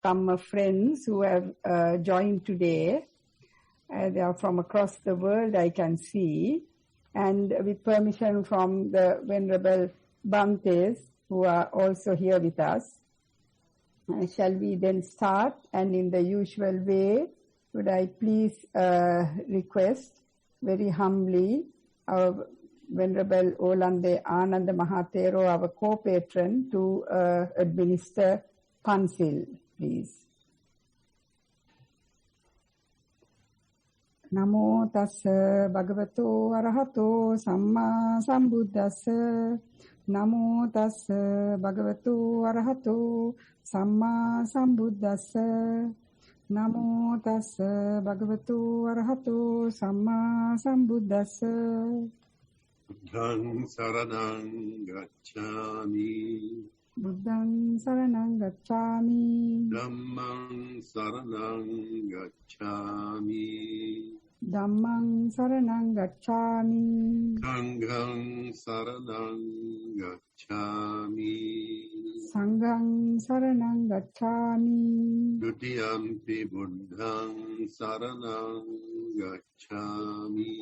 some friends who have joined today. They are from across the world, I can see. And with permission from the Venerable Bhantes, who are also here with us, shall we then start? And in the usual way, would I please request very humbly our Venerable Olande Ananda Mahathero, our co-patron, to administer Pansil, please. Namo tassa bhagavato arahato samma sambuddhassa. Namo tassa bhagavato arahato samma sambuddhassa. Namo tassa bhagavato arahato samma sambuddhassa. Buddhang saranang gacchami. Buddhang saranang gacchami. Dhammang saranang gacchami. Dhammang saranang gacchami. Sanghang saranang gacchami. Sanghang saranang gacchami. Dutiyampi buddhang saranang gacchami.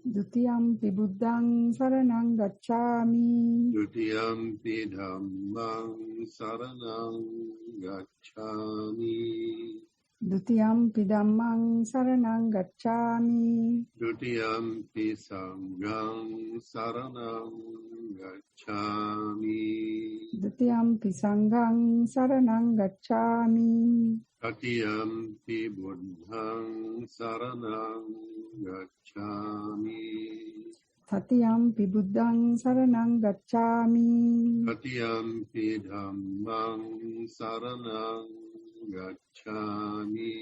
Dutiyampi buddhang saranang gacchami. Dutiyampi dhammang saranang gacchami. Dutiyampi dhammang saranang gacchami. Dutiyampi sanghang saranang gacchami. Dutiyampi sanghang saranang gacchami. Tatiyampi buddhang saranang gacchami. Tatiyampi buddhang saranang gacchami. Tatiyampi dhammang saranang gacchami.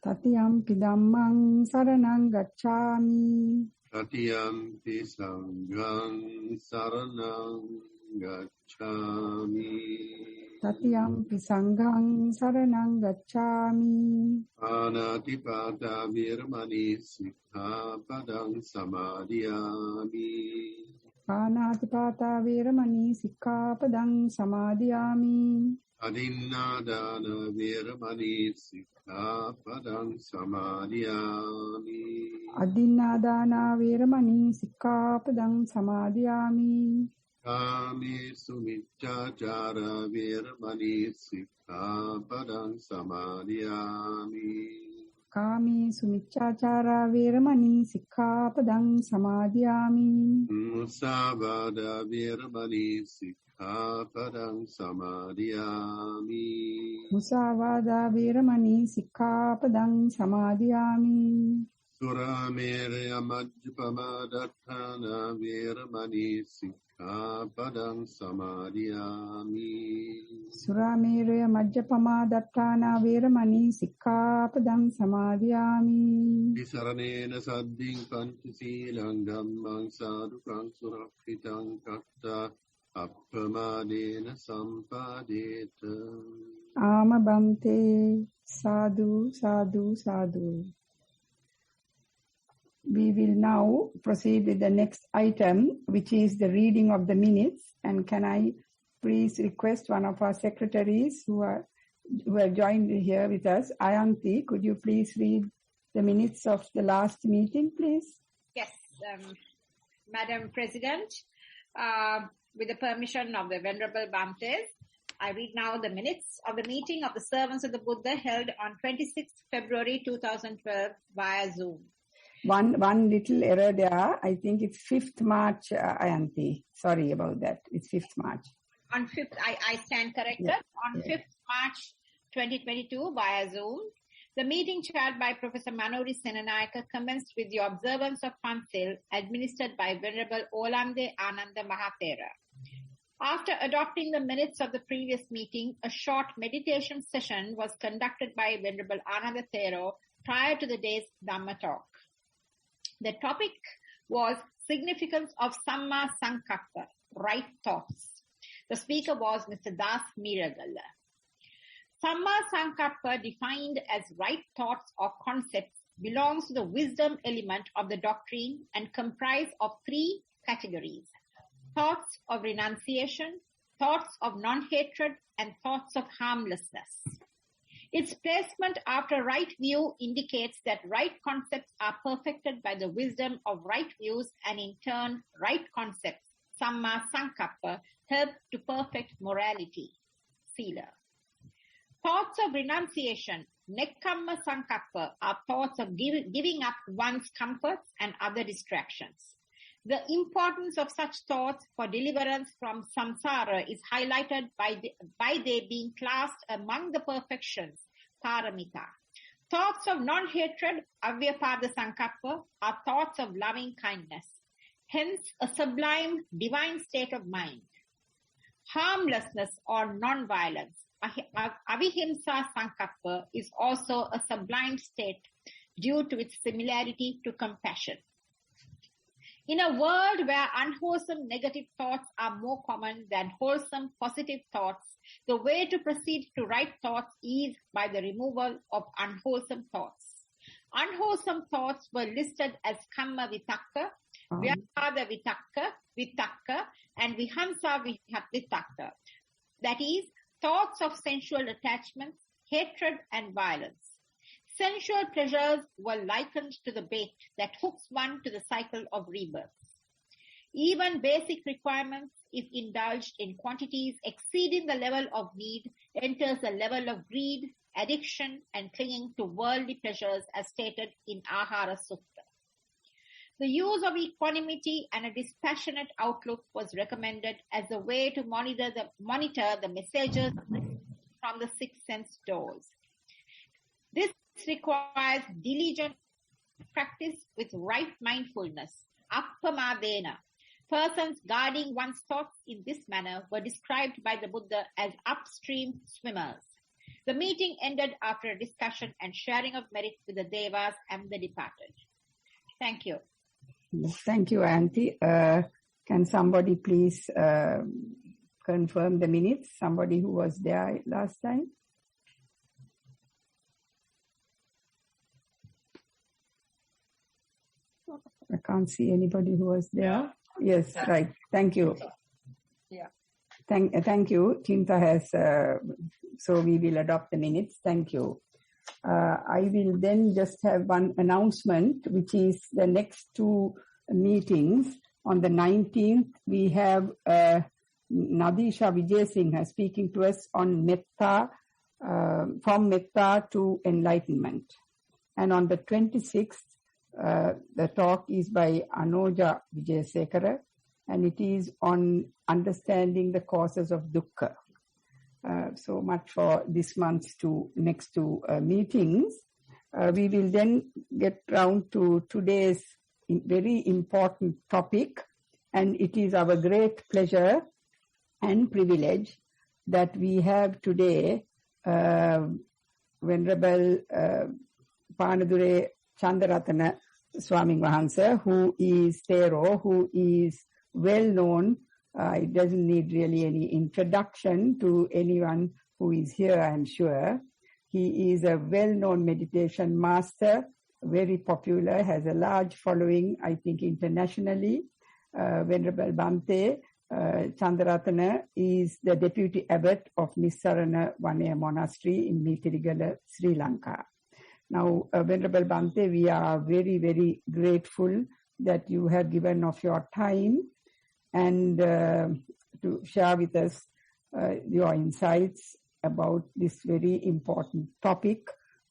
Tatiyampi dhammang saranang gacchami. Tatiyampi sanghang saranang gacchami. Tatiyampi sanghang saranang gacchami. Panatipata viramani sikkhapadang samadhiyami. Panatipata veramani sikkhapadang samadhiyami. Adinnādāna viramani sikkhapadang samadhiyami. Adinnādāna veramani sikkhapadang samadhiyami. Kāmesu miccācāra viramani sikkhapadang samadhiyami. Kāmesu miccācāra veramani sikkhapadang samadhiyami. Musāvāda viramani sikkhapadang samadhiyami. Musāvāda veramani sikkhapadang samadhiyami. Surameraya majjapama dattana viramani sikkhapadang samadhiyami. Surameraya majjapama dattana veramani sikkhapadang samadhiyami. Visaranena saddhing panchasīlaṃ dhammang sadhukang surakkhitāṃ kattā appamadena sampadeta. Amabante. Sadhu, sadhu, sadhu. We will now proceed with the next item, which is the reading of the minutes. And can I please request one of our secretaries who are joined here with us, Ayanti, could you please read the minutes of the last meeting, please? Yes, Madam President, with the permission of the Venerable Bhantes, I read now the minutes of the meeting of the servants of the Buddha held on 26th February 2012 via Zoom. One little error there. I think it's 5th March, Ayanti. Sorry about that. It's 5th March. On 5th, I stand corrected. Yeah. On 5th March 2022 via Zoom, the meeting chaired by Professor Manuri Senanayaka commenced with the observance of Pansil administered by Venerable Olande Ananda Mahathera. After adopting the minutes of the previous meeting, a short meditation session was conducted by Venerable Ananda Thero prior to the day's Dhamma talk. The topic was significance of Samma Sankappa, right thoughts. The speaker was Mr. Das Miragala. Samma Sankappa, defined as right thoughts or concepts, belongs to the wisdom element of the doctrine and comprised of 3 categories: thoughts of renunciation, thoughts of non-hatred, and thoughts of harmlessness. Its placement after right view indicates that right concepts are perfected by the wisdom of right views, and in turn, right concepts, samma sankappa, help to perfect morality, sila. Thoughts of renunciation, nekkamma sankappa, are thoughts of giving up one's comforts and other distractions. The importance of such thoughts for deliverance from samsara is highlighted by they being classed among the perfections, paramita. Thoughts of non-hatred, avyapada sankappa, are thoughts of loving kindness, hence a sublime divine state of mind. Harmlessness or non-violence, avihimsa sankappa, is also a sublime state due to its similarity to compassion. In a world where unwholesome negative thoughts are more common than wholesome positive thoughts, the way to proceed to right thoughts is by the removal of unwholesome thoughts. Unwholesome thoughts were listed as kamma vitakka, vyapada vitakka, and vihamsa vitakka. That is, thoughts of sensual attachments, hatred, and violence. Sensual pleasures were likened to the bait that hooks one to the cycle of rebirth. Even basic requirements, if indulged in quantities exceeding the level of need, enters a level of greed, addiction, and clinging to worldly pleasures as stated in Ahara Sutta. The use of equanimity and a dispassionate outlook was recommended as a way to monitor the messages from the six sense doors. This requires diligent practice with right mindfulness, appamadena. Persons guarding one's thoughts in this manner were described by the Buddha as upstream swimmers. The meeting ended after a discussion and sharing of merit with the devas and the departed. Thank you. Thank you, Auntie. Can somebody please confirm the minutes? Somebody who was there last time? I can't see anybody who was there. Yes, right. Thank you. Yeah. Thank you. Tinta has, so we will adopt the minutes. Thank you. I will then just have one announcement, which is the next two meetings. On the 19th, we have Nadisha Vijay speaking to us on Metta, from Metta to Enlightenment. And on the 26th, the talk is by Anoja Vijayasekara, and it is on understanding the causes of dukkha. So much for this month's next two meetings. We will then get round to today's very important topic, and it is our great pleasure and privilege that we have today Venerable Panadure Chandarathana Swami Vahansa, who is Thero, who is well known. It doesn't need really any introduction to anyone who is here, I'm sure. He is a well-known meditation master, very popular, has a large following, I think, internationally. Venerable Bhante Chandarathana is the deputy abbot of Nissarana Vanaya Monastery in Maitriya, Sri Lanka. Now, Venerable Bhante, we are very, very grateful that you have given of your time and to share with us your insights about this very important topic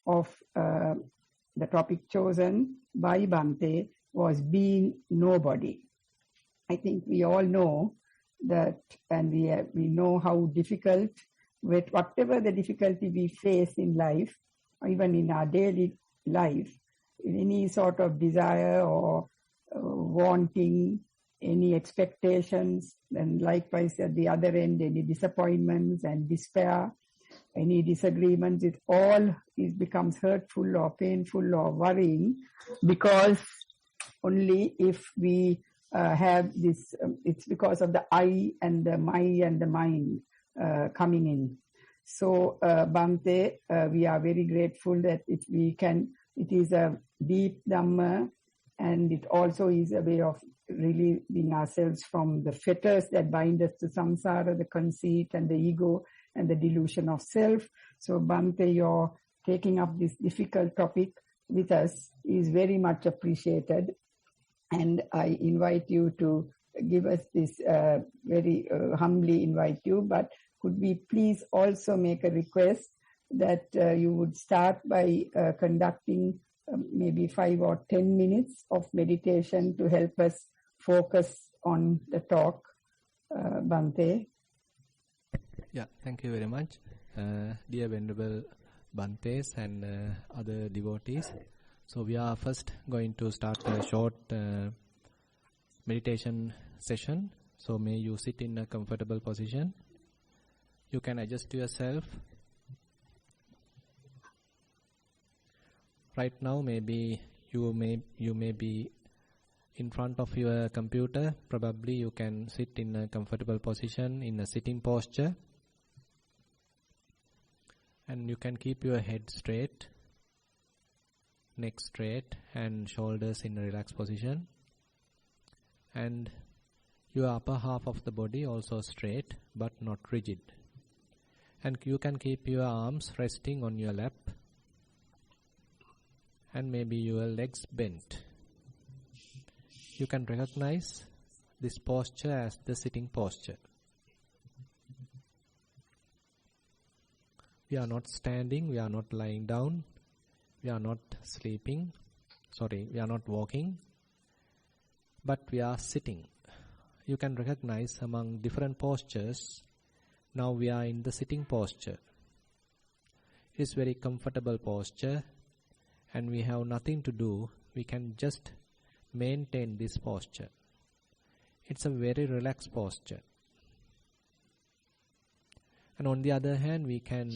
of the topic chosen by Bhante was being nobody. I think we all know that, and we know how difficult, with whatever the difficulty we face in life, even in our daily life, any sort of desire or wanting, any expectations, and likewise at the other end, any disappointments and despair, any disagreements, it all becomes hurtful or painful or worrying, because only if we have this, it's because of the I and the my and the mind coming in. So, Bhante, we are very grateful that it is a deep Dhamma, And it also is a way of relieving ourselves from the fetters that bind us to samsara, the conceit and the ego and the delusion of self. So Bhante, your taking up this difficult topic with us is very much appreciated. And I invite you to give us this, very humbly invite you, but could we please also make a request that you would start by conducting maybe 5 or 10 minutes of meditation to help us focus on the talk, Bhante. Yeah, thank you very much. Dear Venerable Bhantes and other devotees. So we are first going to start a short meditation session. So may you sit in a comfortable position. You can adjust yourself. Right now, maybe you may be in front of your computer. Probably you can sit in a comfortable position in a sitting posture. And you can keep your head straight, neck straight, and shoulders in a relaxed position. And your upper half of the body also straight but not rigid. And you can keep your arms resting on your lap and maybe your legs bent. You can recognize this posture as the sitting posture. We are not standing, we are not lying down, we are not sleeping, we are not walking, but we are sitting. You can recognize among different postures, now we are in the sitting posture. It is very comfortable posture and we have nothing to do, we can just maintain this posture. It's a very relaxed posture. And on the other hand, we can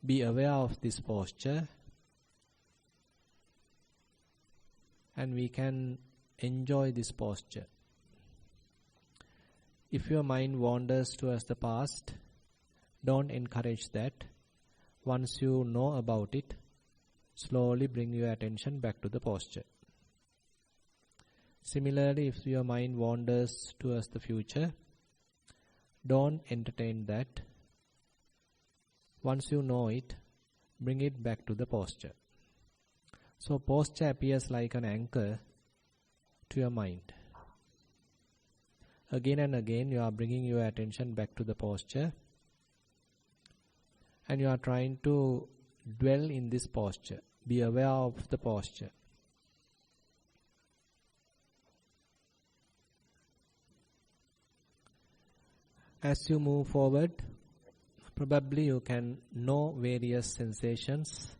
be aware of this posture and we can enjoy this posture. If your mind wanders towards the past, don't encourage that. Once you know about it, slowly bring your attention back to the posture. Similarly, if your mind wanders towards the future, don't entertain that. Once you know it, bring it back to the posture. So posture appears like an anchor to your mind. Again and again you are bringing your attention back to the posture and you are trying to dwell in this posture. Be aware of the posture. As you move forward, probably you can know various sensations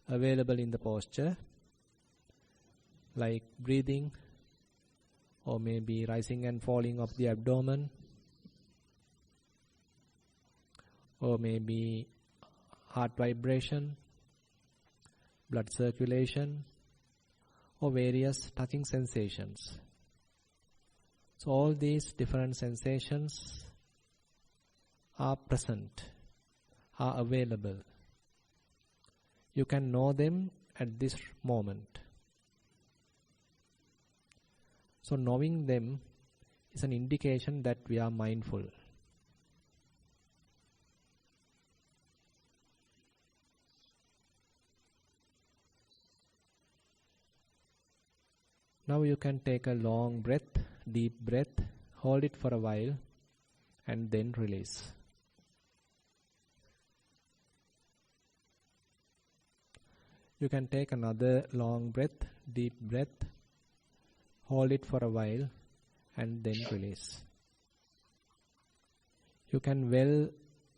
available in the posture, like breathing, or maybe rising and falling of the abdomen, or maybe heart vibration, blood circulation, or various touching sensations. So all these different sensations are present, are available. You can know them at this moment. So knowing them is an indication that we are mindful. Now you can take a long breath, deep breath, hold it for a while and then release. You can take another long breath, deep breath, hold it for a while and then release. You can well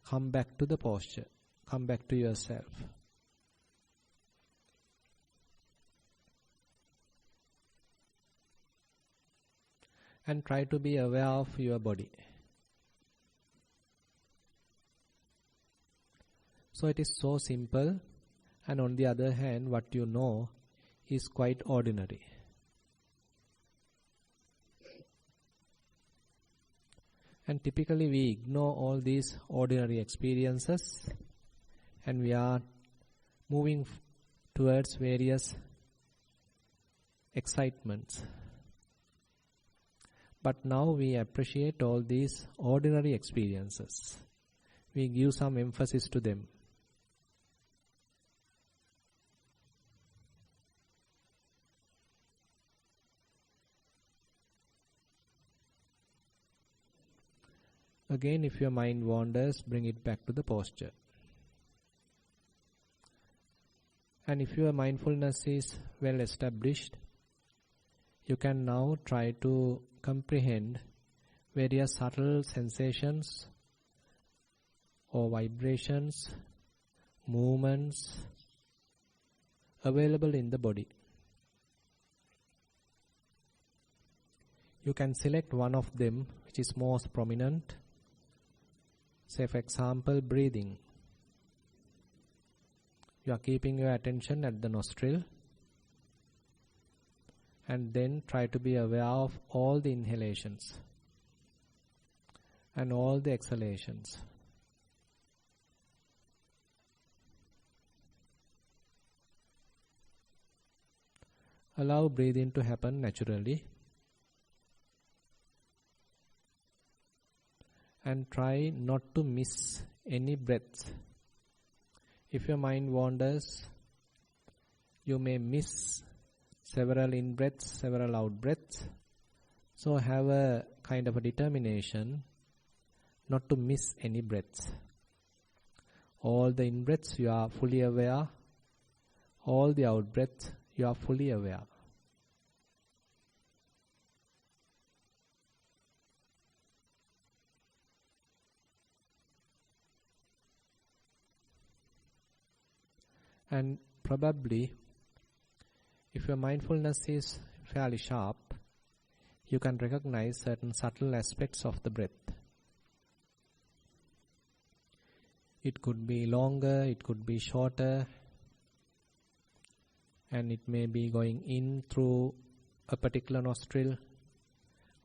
come back to the posture, come back to yourself. And try to be aware of your body. So it is so simple, and on the other hand, what you know is quite ordinary. And typically we ignore all these ordinary experiences and we are moving towards various excitements. But now we appreciate all these ordinary experiences. We give some emphasis to them. Again, if your mind wanders, bring it back to the posture. And if your mindfulness is well established, you can now try to comprehend various subtle sensations or vibrations, movements available in the body. You can select one of them which is most prominent. Say, for example, breathing. You are keeping your attention at the nostril and then try to be aware of all the inhalations and all the exhalations. Allow breathing to happen naturally and try not to miss any breaths. If your mind wanders, you may miss several in-breaths, several out-breaths. So have a kind of a determination not to miss any breaths. All the in-breaths you are fully aware, all the out-breaths you are fully aware. And probably, if your mindfulness is fairly sharp, you can recognize certain subtle aspects of the breath. It could be longer, it could be shorter, and it may be going in through a particular nostril,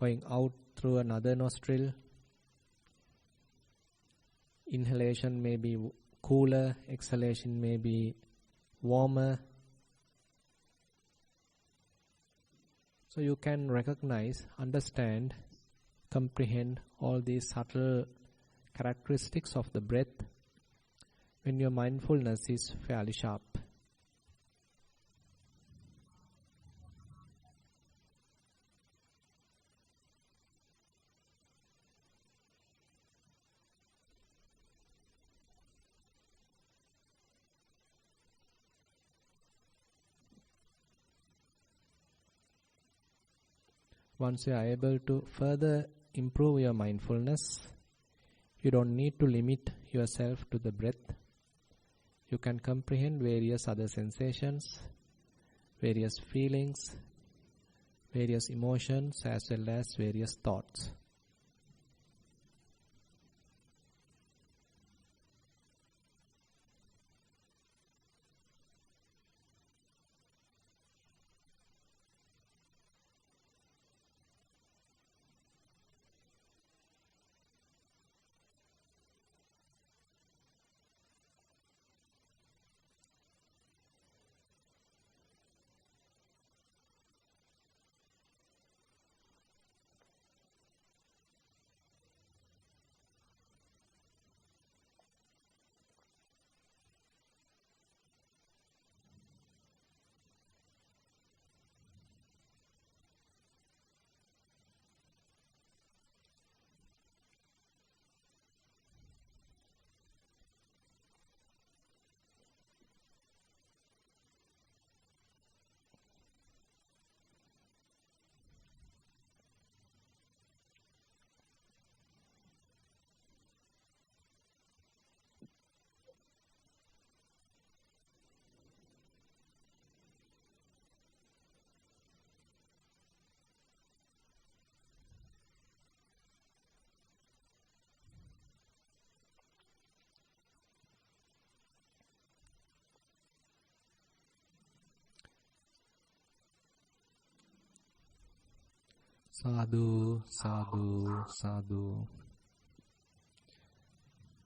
going out through another nostril. Inhalation may be cooler, exhalation may be warmer. So you can recognize, understand, comprehend all these subtle characteristics of the breath when your mindfulness is fairly sharp. Once you are able to further improve your mindfulness, you don't need to limit yourself to the breath. You can comprehend various other sensations, various feelings, various emotions, as well as various thoughts. Sadhu, sadhu, sadhu.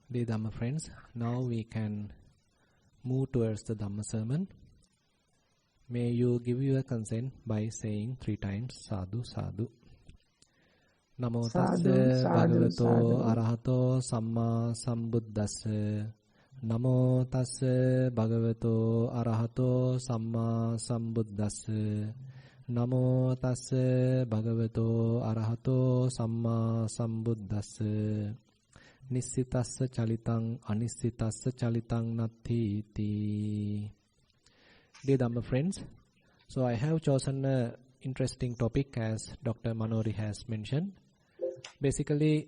Dear Dhamma friends, now we can move towards the Dhamma sermon. May you give your consent by saying 3 times sadhu sadhu. Namo tassa bhagavato arahato samma sambuddhassa. Namo tassa bhagavato arahato samma sambuddhassa. Namo tassa bhagavato arahato samma sambuddhassa. Nissitassa chalitang anissitassa chalitang natti iti. Dear Dhamma friends, so I have chosen an interesting topic as Dr. Manori has mentioned. Basically,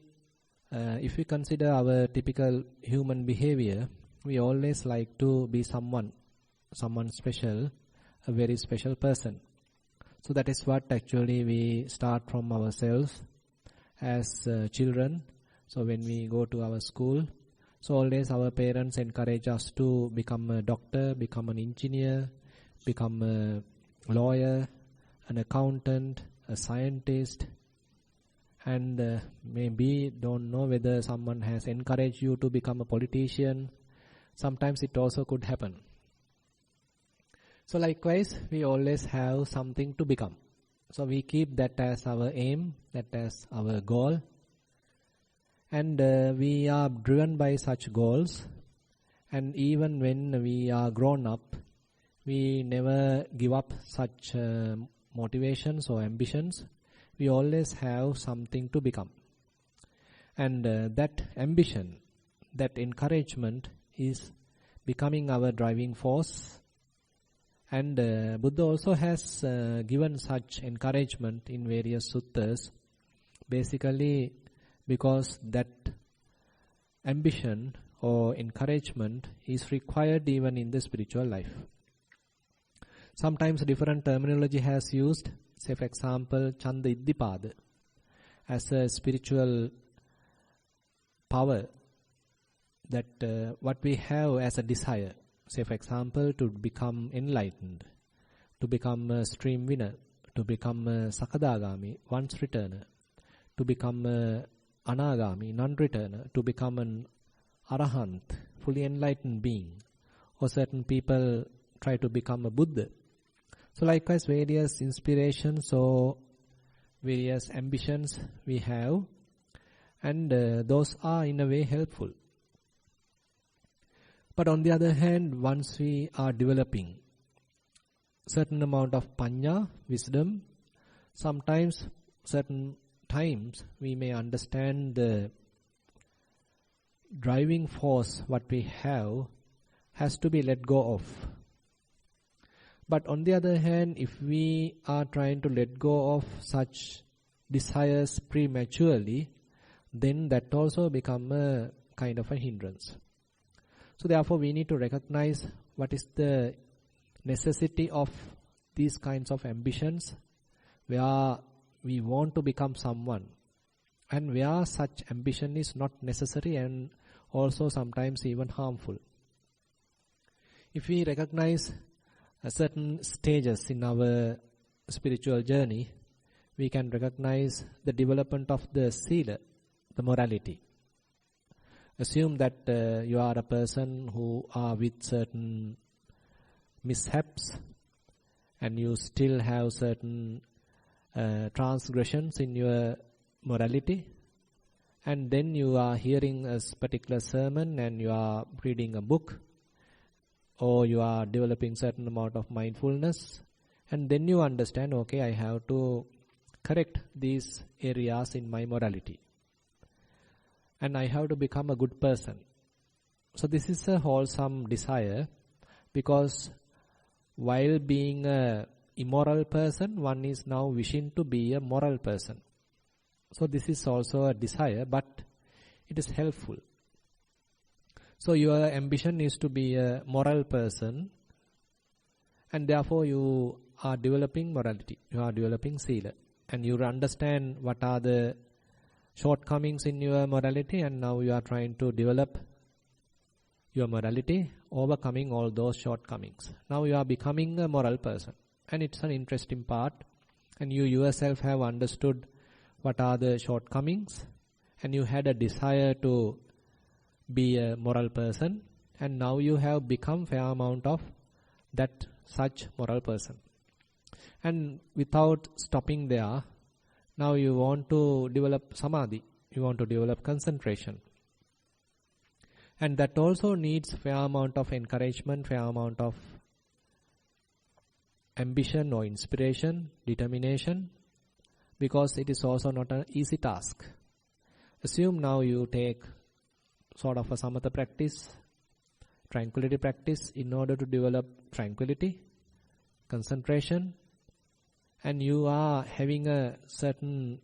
if we consider our typical human behavior, we always like to be someone special, a very special person. So that is what actually we start from ourselves as children. So when we go to our school, so always our parents encourage us to become a doctor, become an engineer, become a lawyer, an accountant, a scientist, and maybe don't know whether someone has encouraged you to become a politician. Sometimes it also could happen. So likewise, we always have something to become. So we keep that as our aim, that as our goal. And we are driven by such goals. And even when we are grown up, we never give up such motivations or ambitions. We always have something to become. And that ambition, that encouragement is becoming our driving force. And Buddha also has given such encouragement in various suttas, basically because that ambition or encouragement is required even in the spiritual life. Sometimes different terminology has used, say for example, Chanda Iddipada, as a spiritual power, that what we have as a desire, say for example, to become enlightened, to become a stream winner, to become a Sakadagami, once returner, to become a Anagami, non-returner, to become an Arahant, fully enlightened being, or certain people try to become a Buddha. So likewise, various inspirations or various ambitions we have, and those are in a way helpful. But on the other hand, once we are developing certain amount of panya, wisdom, sometimes, certain times, we may understand the driving force what we have has to be let go of. But on the other hand, if we are trying to let go of such desires prematurely, then that also become a kind of a hindrance. So therefore, we need to recognize what is the necessity of these kinds of ambitions, where we want to become someone, and where such ambition is not necessary and also sometimes even harmful. If we recognize certain stages in our spiritual journey, we can recognize the development of the sila, the morality. Assume that you are a person who are with certain mishaps, and you still have certain transgressions in your morality, and then you are hearing a particular sermon and you are reading a book, or you are developing certain amount of mindfulness, and then you understand, okay, I have to correct these areas in my morality, and I have to become a good person. So this is a wholesome desire, because while being a immoral person, one is now wishing to be a moral person. So this is also a desire, but it is helpful. So your ambition is to be a moral person, and therefore you are developing morality, you are developing sila, and you understand what are the shortcomings in your morality, and now you are trying to develop your morality, overcoming all those shortcomings. Now you are becoming a moral person, and it's an interesting part, and you yourself have understood what are the shortcomings, and you had a desire to be a moral person, and now you have become fair amount of that such moral person. And without stopping there, now you want to develop samadhi, you want to develop concentration. And that also needs fair amount of encouragement, fair amount of ambition or inspiration, determination, because it is also not an easy task. Assume now you take sort of a samatha practice, tranquility practice in order to develop tranquility, concentration, and you are having a certain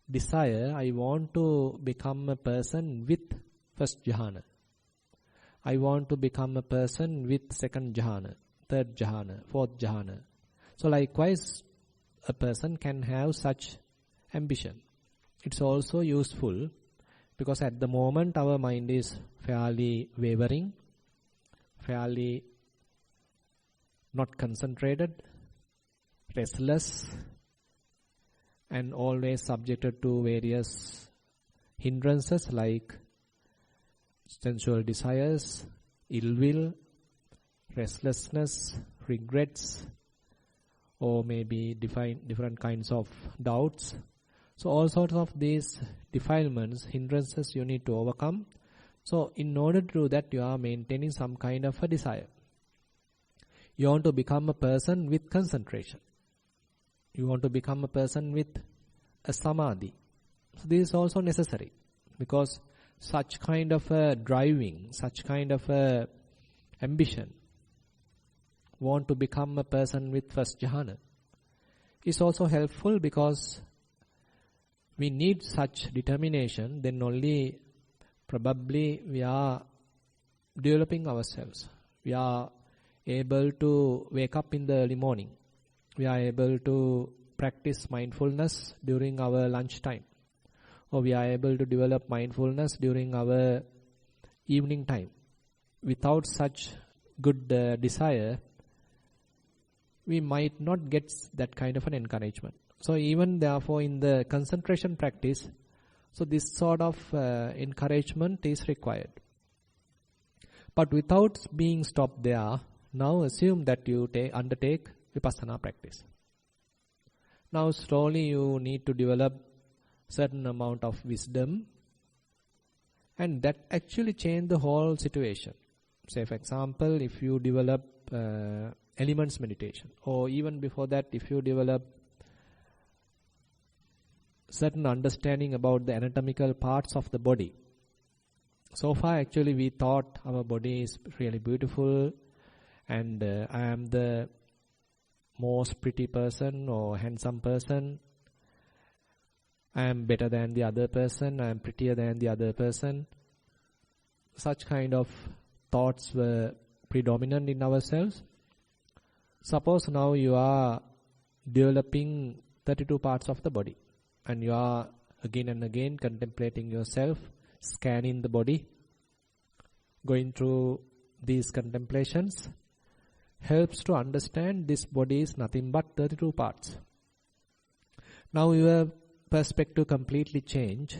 desire, I want to become a person with first jhana. I want to become a person with second jhana, third jhana, fourth jhana. So likewise, a person can have such ambition. It's also useful because at the moment our mind is fairly wavering, fairly not concentrated, restless, and always subjected to various hindrances like sensual desires, ill will, restlessness, regrets, or maybe different kinds of doubts. So all sorts of these defilements, hindrances you need to overcome. So in order to do that, you are maintaining some kind of a desire. You want to become a person with concentration. You want to become a person with a samadhi. So this is also necessary because such kind of a driving, such kind of a ambition, want to become a person with first jhana, is also helpful because we need such determination, then only probably we are developing ourselves. We are able to wake up in the early morning. We are able to practice mindfulness during our lunch time. Or we are able to develop mindfulness during our evening time. Without such good desire, we might not get that kind of an encouragement. So even therefore in the concentration practice, so this sort of encouragement is required. But without being stopped there, now assume that you undertake vipassana practice. Now slowly you need to develop certain amount of wisdom, and that actually change the whole situation. Say for example, if you develop elements meditation, or even before that if you develop certain understanding about the anatomical parts of the body. So far actually we thought our body is really beautiful and I am the most pretty person or handsome person. I am better than the other person, I am prettier than the other person. Such kind of thoughts were predominant in ourselves. Suppose now you are developing 32 parts of the body and you are again and again contemplating yourself, scanning the body, going through these contemplations, helps to understand this body is nothing but 32 parts. Now your perspective completely change.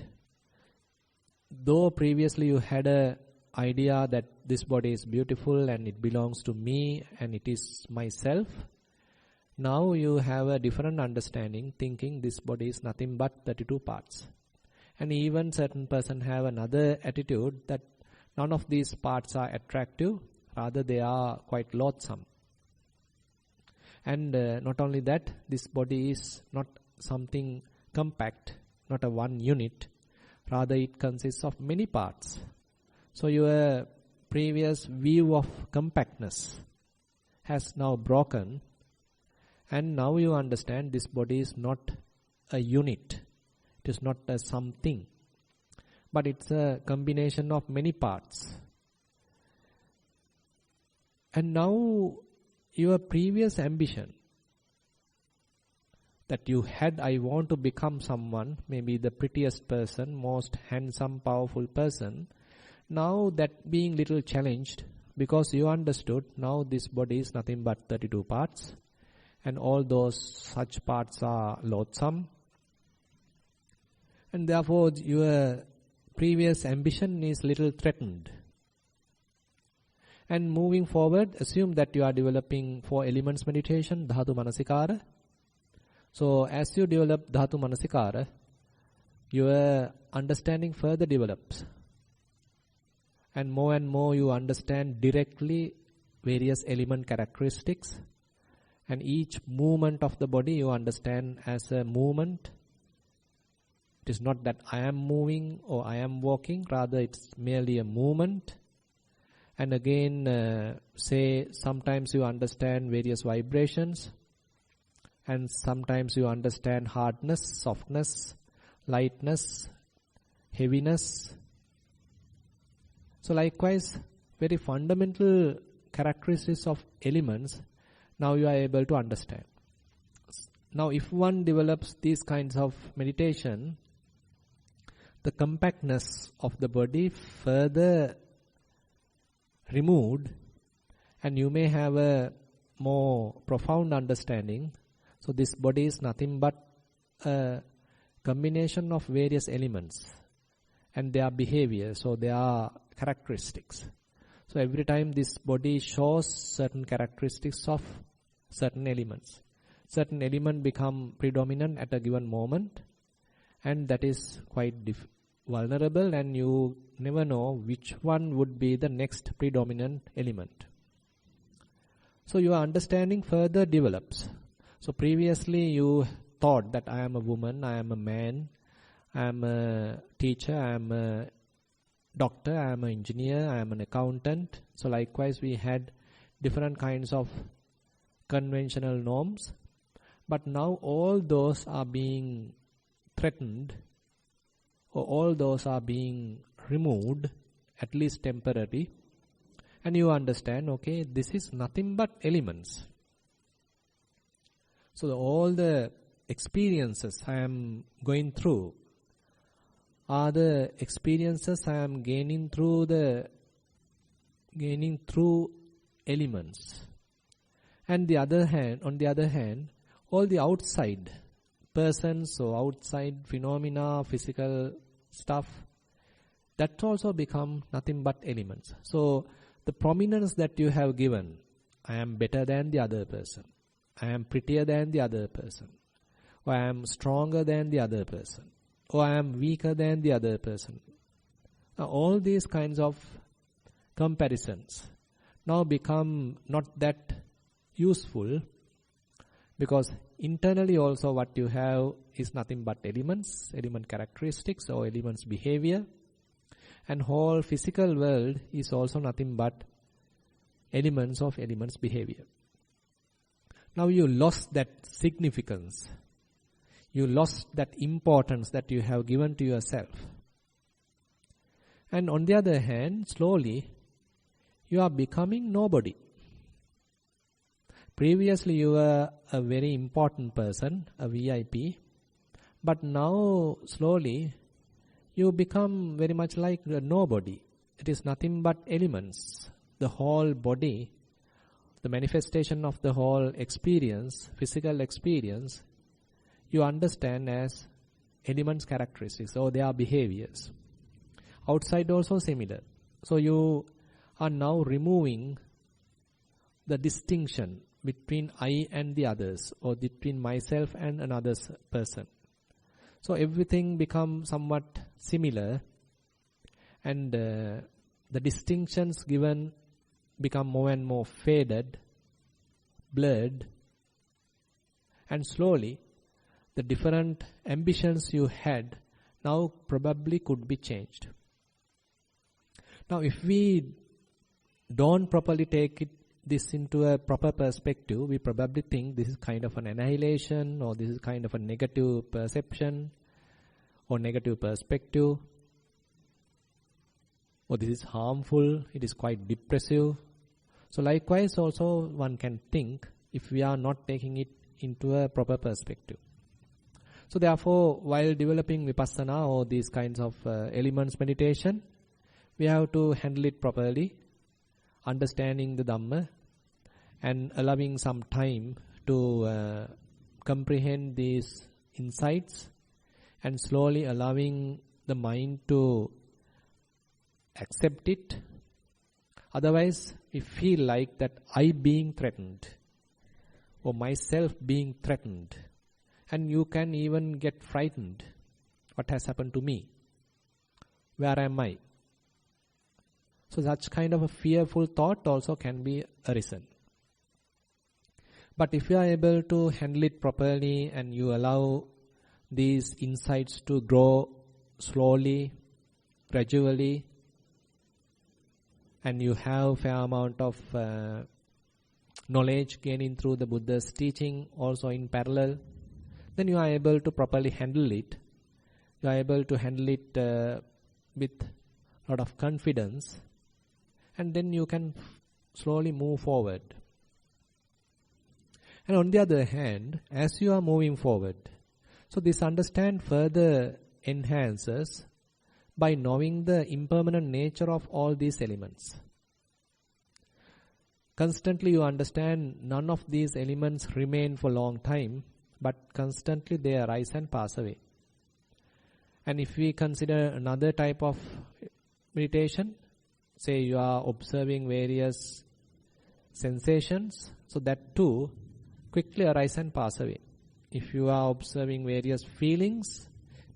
Though previously you had a idea that this body is beautiful and it belongs to me and it is myself, now you have a different understanding, thinking this body is nothing but 32 parts. And even certain person have another attitude that none of these parts are attractive, rather they are quite loathsome. And not only that, this body is not something compact, not a one unit, rather it consists of many parts. So your previous view of compactness has now broken, and now you understand this body is not a unit, it is not a something, but it's a combination of many parts. And now your previous ambition that you had, I want to become someone, maybe the prettiest person, most handsome, powerful person, now that being little challenged because you understood now this body is nothing but 32 parts and all those such parts are loathsome, and therefore your previous ambition is little threatened. And moving forward, assume that you are developing 4 elements meditation, Dhatu Manasikara. So as you develop Dhatu Manasikara, your understanding further develops. And more you understand directly various element characteristics. And each movement of the body you understand as a movement. It is not that I am moving or I am walking, rather it's merely a movement. And again, say sometimes you understand various vibrations, and sometimes you understand hardness, softness, lightness, heaviness. So likewise, very fundamental characteristics of elements, now you are able to understand. Now if one develops these kinds of meditation, the compactness of the body further removed, and you may have a more profound understanding. So this body is nothing but a combination of various elements and their behavior, so their characteristics. So every time this body shows certain characteristics of certain elements. Certain element become predominant at a given moment, and that is quite vulnerable, and you never know which one would be the next predominant element. So your understanding further develops. So previously you thought that I am a woman, I am a man, I am a teacher, I am a doctor, I am an engineer, I am an accountant. So likewise we had different kinds of conventional norms. But now all those are being threatened, or all those are being removed, at least temporarily. And you understand, okay, this is nothing but elements. So all the experiences I am going through are the experiences I am gaining through elements. And on the other hand, all the outside persons or outside phenomena, physical stuff, that also become nothing but elements. So the prominence that you have given, I am better than the other person, I am prettier than the other person, or I am stronger than the other person, or I am weaker than the other person. Now all these kinds of comparisons now become not that useful, because internally also what you have is nothing but elements, element characteristics or elements behavior, and whole physical world is also nothing but elements of elements behavior. Now you lost that significance, you lost that importance that you have given to yourself. And on the other hand, slowly you are becoming nobody. Previously you were a very important person, a VIP, but now slowly you become very much like a nobody. It is nothing but elements. The whole body, the manifestation of the whole experience, physical experience, you understand as elements characteristics or their behaviors. Outside also similar. So you are now removing the distinction between I and the others, or between myself and another person. So everything becomes somewhat similar, and the distinctions given become more and more faded, blurred, and slowly the different ambitions you had now probably could be changed. Now if we don't properly take this into a proper perspective, we probably think this is kind of an annihilation, or this is kind of a negative perception or negative perspective, or this is harmful, it is quite depressive. So likewise also one can think if we are not taking it into a proper perspective. So therefore, while developing vipassana or these kinds of elements meditation, we have to handle it properly, understanding the Dhamma and allowing some time to comprehend these insights, and slowly allowing the mind to accept it, Otherwise, we feel like that I being threatened or myself being threatened, and you can even get frightened. What has happened to me? Where am I? So such kind of a fearful thought also can be arisen. But if you are able to handle it properly and you allow these insights to grow slowly, gradually, and you have fair amount of knowledge gaining through the Buddha's teaching also in parallel, then you are able to properly handle it. You are able to handle it with a lot of confidence, and then you can slowly move forward. And on the other hand, as you are moving forward, so this understand further enhances by knowing the impermanent nature of all these elements. Constantly you understand none of these elements remain for a long time, but constantly they arise and pass away. And if we consider another type of meditation, say you are observing various sensations, so that too quickly arise and pass away. If you are observing various feelings,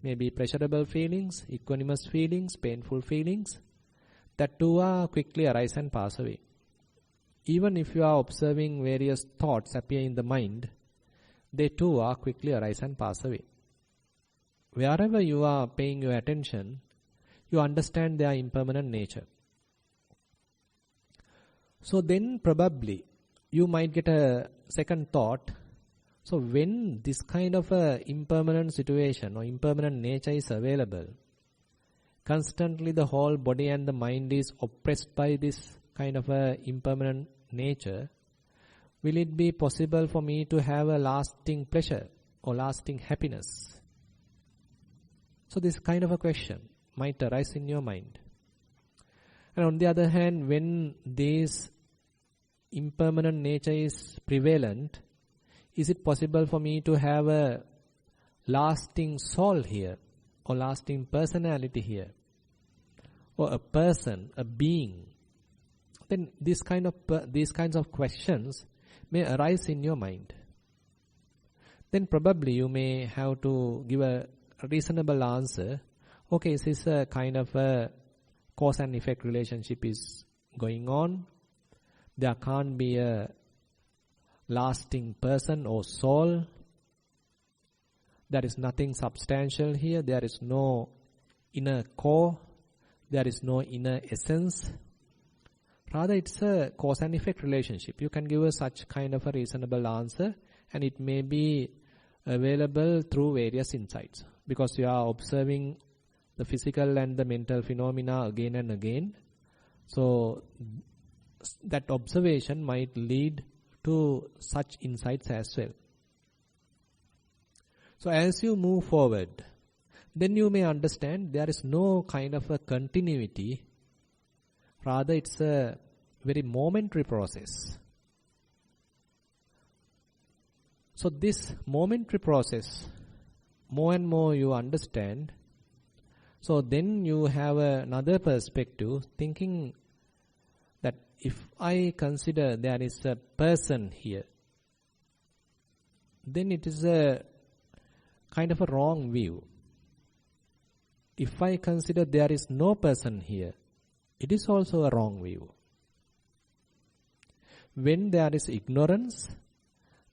maybe pleasurable feelings, equanimous feelings, painful feelings, that too are quickly arise and pass away. Even if you are observing various thoughts appear in the mind, they too are quickly arise and pass away. Wherever you are paying your attention, you understand their impermanent nature. So then probably you might get a second thought. So when this kind of a impermanent situation or impermanent nature is available, constantly the whole body and the mind is oppressed by this kind of a impermanent nature, will it be possible for me to have a lasting pleasure or lasting happiness? So this kind of a question might arise in your mind. And on the other hand, when this impermanent nature is prevalent, is it possible for me to have a lasting soul here or lasting personality here or a person, a being? Then these kinds of questions may arise in your mind. Then probably you may have to give a reasonable answer. Okay, is this a kind of a cause and effect relationship is going on? There can't be a lasting person or soul. There is nothing substantial here. There is no inner core. There is no inner essence. Rather, it's a cause and effect relationship. You can give us such kind of a reasonable answer, and it may be available through various insights, because you are observing the physical and the mental phenomena again and again. So that observation might lead to such insights as well. So as you move forward, then you may understand there is no kind of a continuity. Rather, it's a very momentary process. So this momentary process, more and more you understand. So then you have another perspective, thinking that if I consider there is a person here, then it is a kind of a wrong view. If I consider there is no person here, it is also a wrong view. When there is ignorance,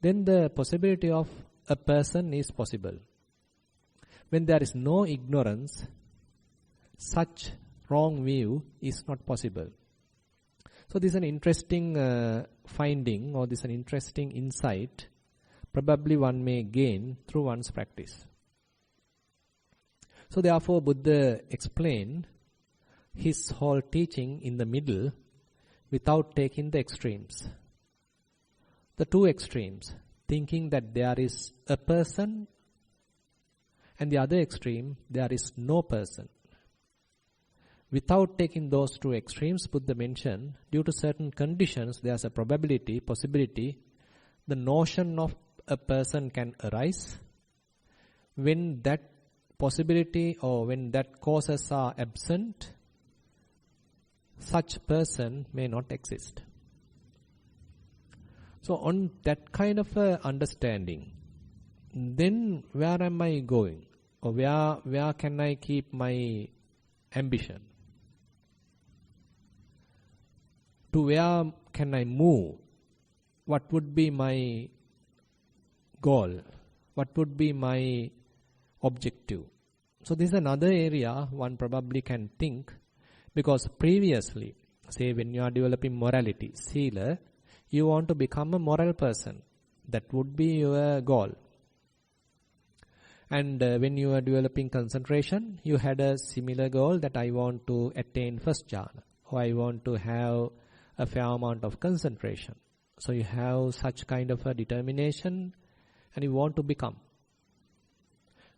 then the possibility of a person is possible. When there is no ignorance, such wrong view is not possible. So this is an interesting finding, or this is an interesting insight probably one may gain through one's practice. So therefore Buddha explained his whole teaching in the middle without taking the extremes. The two extremes, thinking that there is a person, and the other extreme, there is no person. Without taking those two extremes, Buddha mentioned, due to certain conditions, there's a possibility, the notion of a person can arise. When that possibility or when that causes are absent, such person may not exist. So on that kind of understanding, then where am I going? Or where can I keep my ambition? To where can I move? What would be my goal? What would be my objective? So this is another area one probably can think, because previously, say when you are developing morality, sila, you want to become a moral person. That would be your goal. And when you are developing concentration, you had a similar goal that I want to attain first jhana, or I want to have a fair amount of concentration. So you have such kind of a determination and you want to become.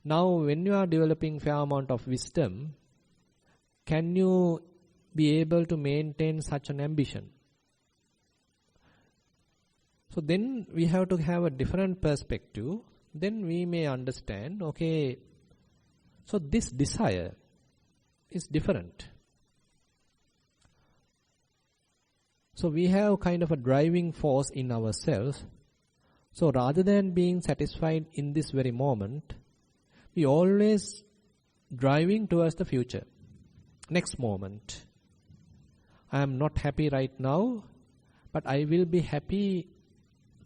Now when you are developing fair amount of wisdom, can you be able to maintain such an ambition? So then we have to have a different perspective. Then we may understand, okay, so this desire is different. So we have kind of a driving force in ourselves. So rather than being satisfied in this very moment, we always driving towards the future. Next moment. I am not happy right now, but I will be happy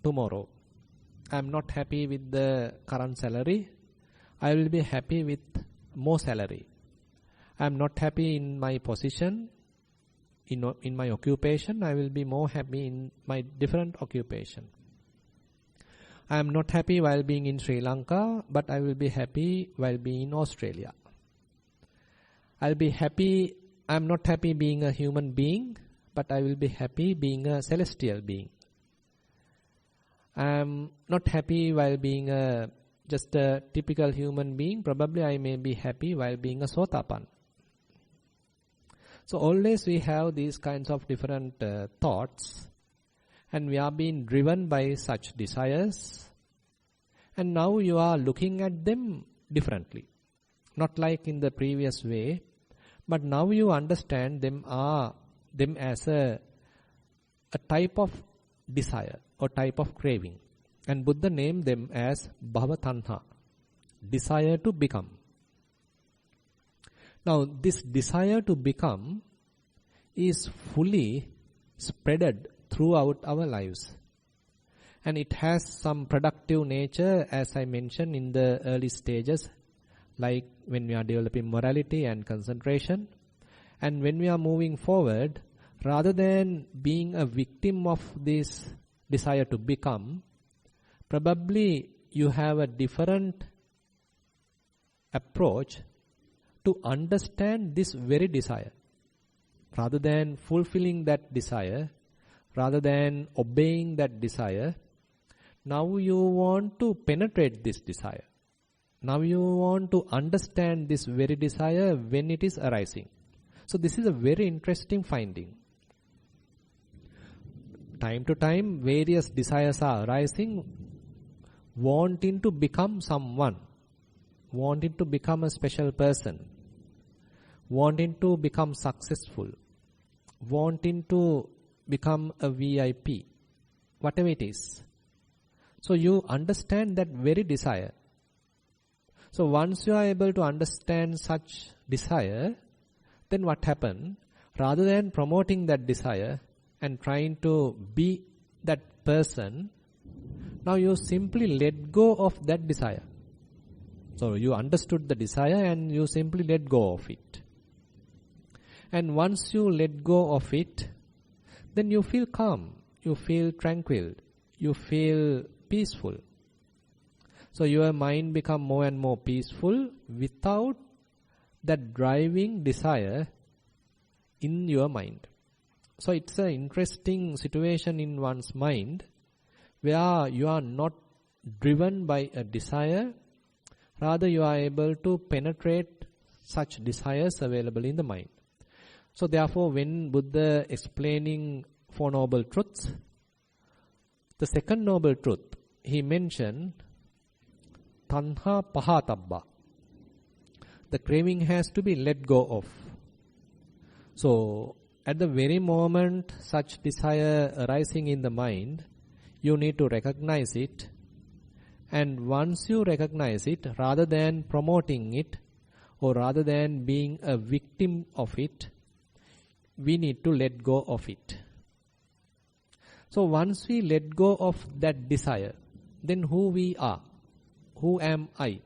tomorrow. I am not happy with the current salary. I will be happy with more salary. I am not happy in my position, in my occupation. I will be more happy in my different occupation. I am not happy while being in Sri Lanka, but I will be happy while being in Australia. I am not happy being a human being, but I will be happy being a celestial being. I am not happy while being just a typical human being. Probably I may be happy while being a Sotapan. So always we have these kinds of different thoughts, and we are being driven by such desires, and now you are looking at them differently. Not like in the previous way, but now you understand them as a type of desire or type of craving. And Buddha named them as bhava tanha, desire to become. Now this desire to become is fully spreaded throughout our lives. And it has some productive nature, as I mentioned in the early stages, like when we are developing morality and concentration. And when we are moving forward, rather than being a victim of this desire to become, probably you have a different approach to understand this very desire. Rather than fulfilling that desire, rather than obeying that desire, now you want to penetrate this desire. Now you want to understand this very desire when it is arising. So this is a very interesting finding. Time to time, various desires are arising, wanting to become someone, wanting to become a special person, wanting to become successful, wanting to become a VIP, whatever it is. So you understand that very desire. So once you are able to understand such desire, then what happens? Rather than promoting that desire and trying to be that person, now you simply let go of that desire. So you understood the desire and you simply let go of it. And once you let go of it, then you feel calm, you feel tranquil, you feel peaceful. So your mind becomes more and more peaceful without that driving desire in your mind. So it's an interesting situation in one's mind where you are not driven by a desire, rather you are able to penetrate such desires available in the mind. So therefore, when Buddha explaining Four Noble Truths, the second noble truth, he mentioned tanha pahatabba. The craving has to be let go of. So at the very moment such desire arising in the mind, you need to recognize it. And once you recognize it, rather than promoting it or rather than being a victim of it, we need to let go of it. So once we let go of that desire, then who we are, who am I?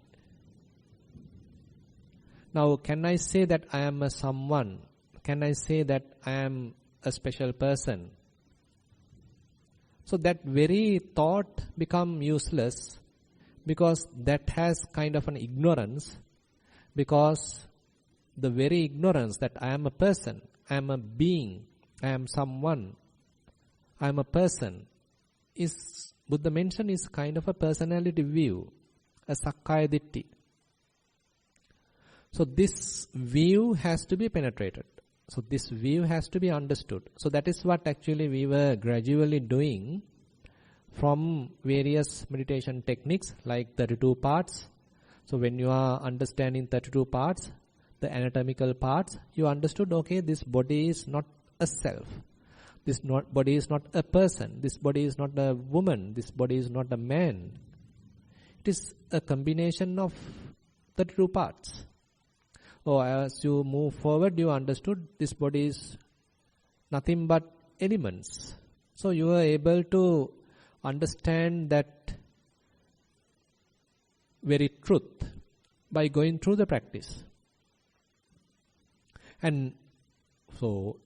Now, can I say that I am a someone? Can I say that I am a special person? So that very thought become useless, because that has kind of an ignorance, because the very ignorance that I am a person, I am a being, I am someone, I am a person, is, Buddha mentioned, is kind of a personality view, a sakkaya ditthi. So this view has to be penetrated. So this view has to be understood. So that is what actually we were gradually doing from various meditation techniques like 32 parts. So when you are understanding 32 parts, the anatomical parts, you understood, okay, this body is not a self. This body is not a person. This body is not a woman. This body is not a man. It is a combination of 32 parts. Or as you move forward, you understood this body is nothing but elements. So you are able to understand that very truth by going through the practice. And so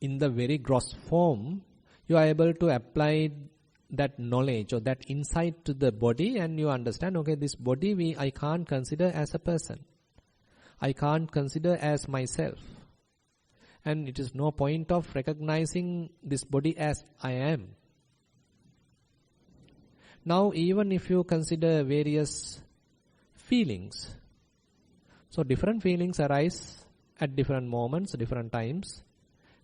in the very gross form, you are able to apply that knowledge or that insight to the body, and you understand, okay, this body I can't consider as a person. I can't consider as myself. And it is no point of recognizing this body as I am. Now, even if you consider various feelings, so different feelings arise at different moments, different times,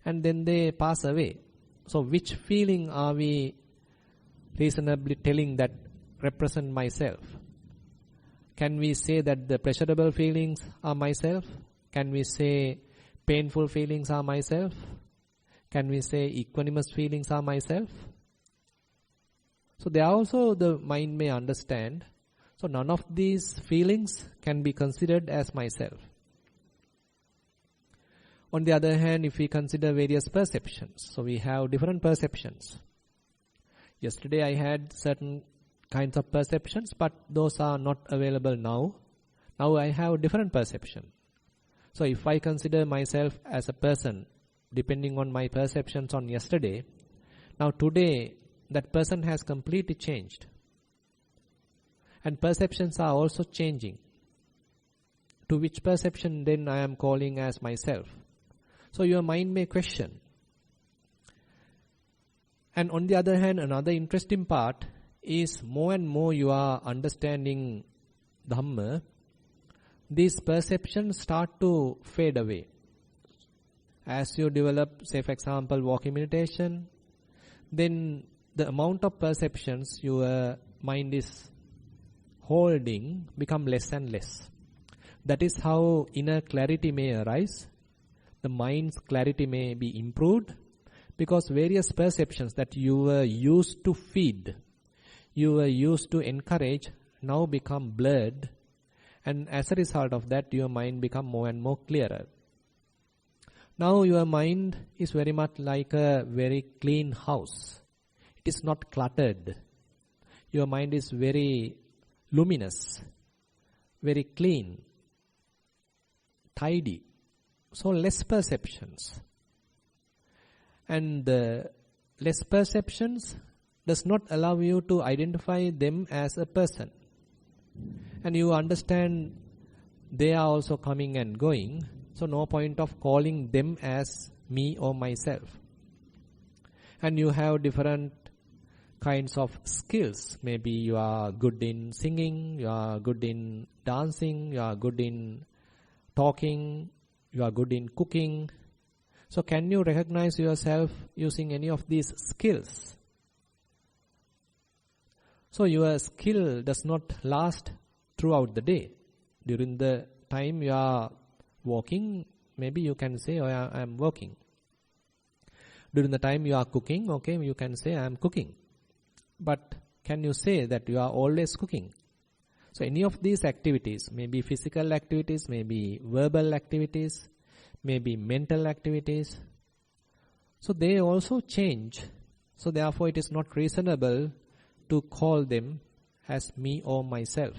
and then they pass away. So which feeling are we reasonably telling that represent myself? Can we say that the pleasurable feelings are myself? Can we say painful feelings are myself? Can we say equanimous feelings are myself? So there also the mind may understand. So none of these feelings can be considered as myself. On the other hand, if we consider various perceptions, so we have different perceptions. Yesterday I had certain kinds of perceptions, but those are not available now. Now I have different perception. So if I consider myself as a person, depending on my perceptions on yesterday, now today that person has completely changed. And perceptions are also changing. To which perception then I am calling as myself? So your mind may question. And on the other hand, another interesting part is more and more you are understanding Dhamma, these perceptions start to fade away. As you develop, say for example, walking meditation, then the amount of perceptions your mind is holding become less and less. That is how inner clarity may arise. The mind's clarity may be improved because various perceptions that you were used to feed, you were used to encourage, now become blurred, and as a result of that your mind become more and more clearer. Now your mind is very much like a very clean house. It is not cluttered. Your mind is very luminous, very clean, tidy. So less perceptions. And the less perceptions does not allow you to identify them as a person. And you understand they are also coming and going. So no point of calling them as me or myself. And you have different kinds of skills. Maybe you are good in singing, you are good in dancing, you are good in talking, you are good in cooking. So can you recognize yourself using any of these skills? So your skill does not last throughout the day. During the time you are walking, maybe you can say, oh, I am working. During the time you are cooking, okay, you can say I am cooking. But can you say that you are always cooking? So any of these activities, maybe physical activities, maybe verbal activities, maybe mental activities, so they also change. So therefore it is not reasonable to call them as me or myself.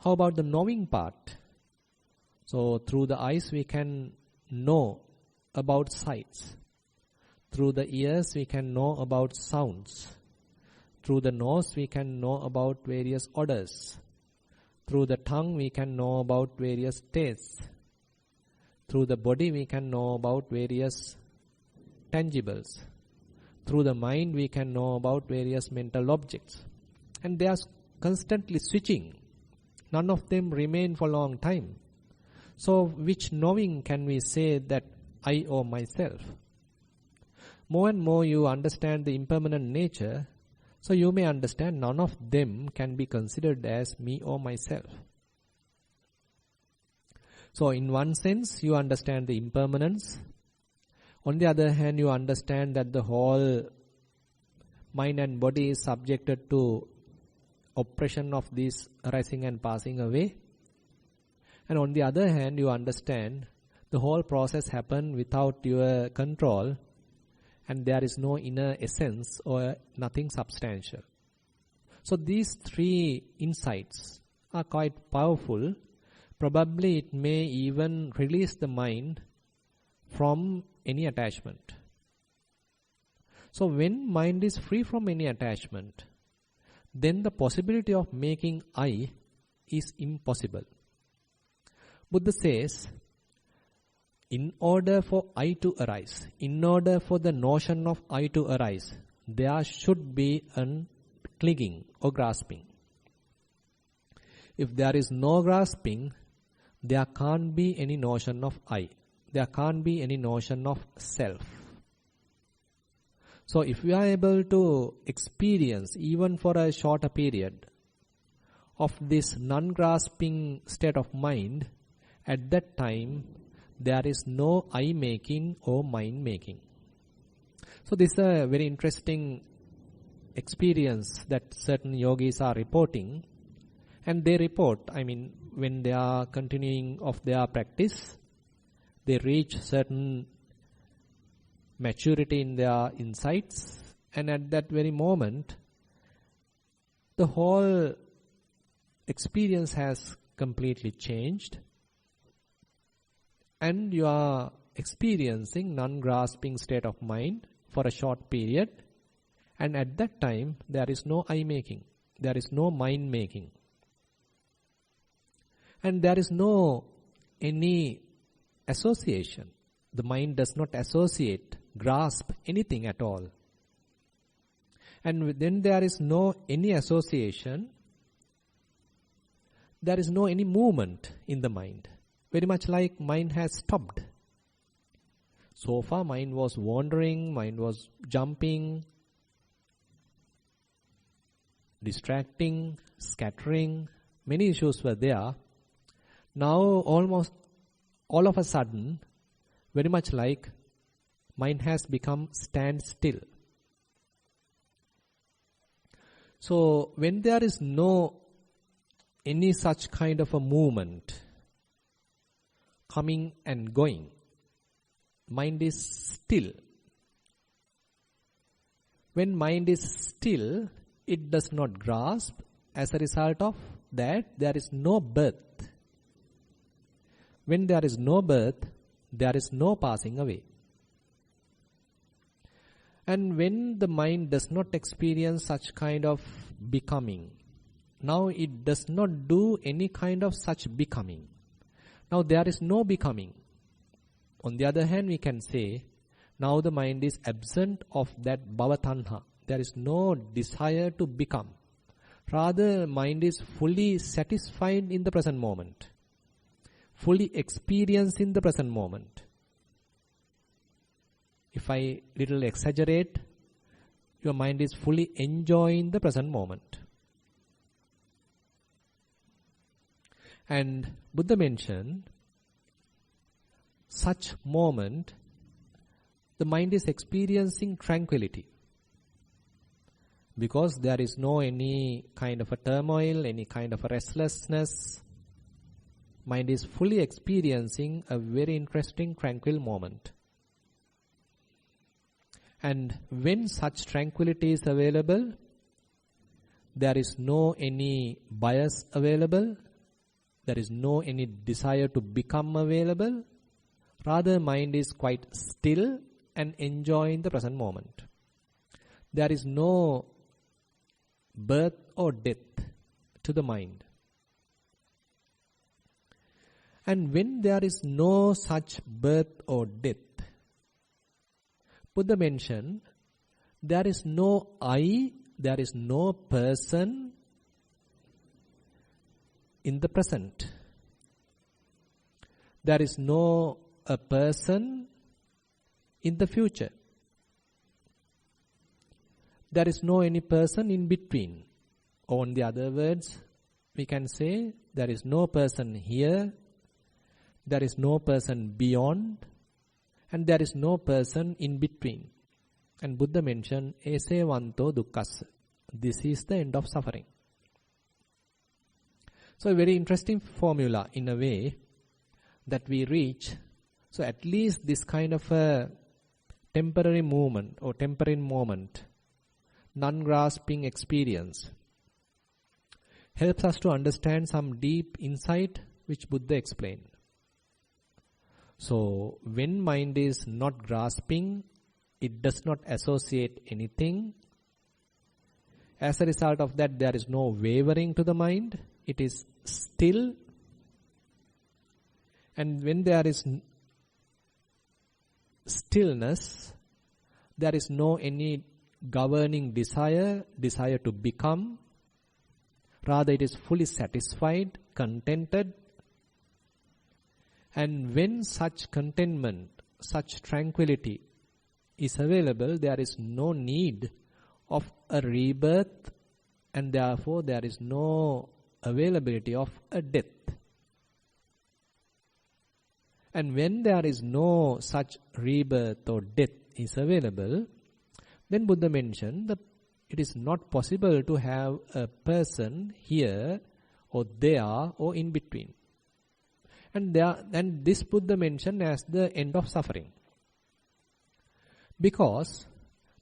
How about the knowing part? So through the eyes we can know about sights. Through the ears we can know about sounds. Through the nose we can know about various odors. Through the tongue we can know about various tastes. Through the body we can know about various tangibles. Through the mind we can know about various mental objects. And they are constantly switching. None of them remain for a long time. So which knowing can we say that I or myself? More and more you understand the impermanent nature, so you may understand none of them can be considered as me or myself. So in one sense you understand the impermanence. On the other hand, you understand that the whole mind and body is subjected to oppression of this arising and passing away. And on the other hand, you understand the whole process happened without your control, and there is no inner essence or nothing substantial. So these three insights are quite powerful. Probably it may even release the mind from any attachment. So when mind is free from any attachment, then the possibility of making I is impossible. Buddha says, in order for I to arise, in order for the notion of I to arise, there should be a clinging or grasping. If there is no grasping, there can't be any notion of I. There can't be any notion of self. So if we are able to experience, even for a shorter period, of this non-grasping state of mind, at that time there is no I-making or mind-making. So this is a very interesting experience that certain yogis are reporting. And they report, when they are continuing of their practice, they reach certain maturity in their insights, and at that very moment, the whole experience has completely changed, and you are experiencing non-grasping state of mind for a short period, and at that time, there is no I-making, there is no mind-making, and there is no any association. The mind does not associate, grasp anything at all. And then there is no any association, there is no any movement in the mind. Very much like mind has stopped. So far mind was wandering, mind was jumping, distracting, scattering. Many issues were there. Now almost all of a sudden, very much like mind has become standstill. So when there is no any such kind of a movement coming and going, mind is still. When mind is still, it does not grasp. As a result of that, there is no birth. When there is no birth, there is no passing away. And when the mind does not experience such kind of becoming, now it does not do any kind of such becoming. Now there is no becoming. On the other hand, we can say, now the mind is absent of that bhavatanha. There is no desire to become. Rather, mind is fully satisfied in the present moment. Fully experienced in the present moment. If I little exaggerate, your mind is fully enjoying the present moment. And Buddha mentioned, such moment the mind is experiencing tranquility. Because there is no any kind of a turmoil, any kind of a restlessness. Mind is fully experiencing a very interesting, tranquil moment. And when such tranquility is available, there is no any bias available. There is no any desire to become available. Rather, mind is quite still and enjoying the present moment. There is no birth or death to the mind. And when there is no such birth or death, Buddha mentioned, there is no I, there is no person in the present. There is no a person in the future. There is no any person in between. Or in the other words, we can say there is no person here, there is no person beyond, and there is no person in between. And Buddha mentioned, Esevanto dukkassa. This is the end of suffering. So a very interesting formula in a way that we reach. So at least this kind of a temporary movement or temporary moment, non-grasping experience, helps us to understand some deep insight which Buddha explained. So when mind is not grasping, it does not associate anything. As a result of that, there is no wavering to the mind. It is still. And when there is stillness, there is no any governing desire to become. Rather, it is fully satisfied, contented. And when such contentment, such tranquility is available, there is no need of a rebirth, and therefore there is no availability of a death. And when there is no such rebirth or death is available, then Buddha mentioned that it is not possible to have a person here or there or in between. And this Buddha mentioned as the end of suffering. Because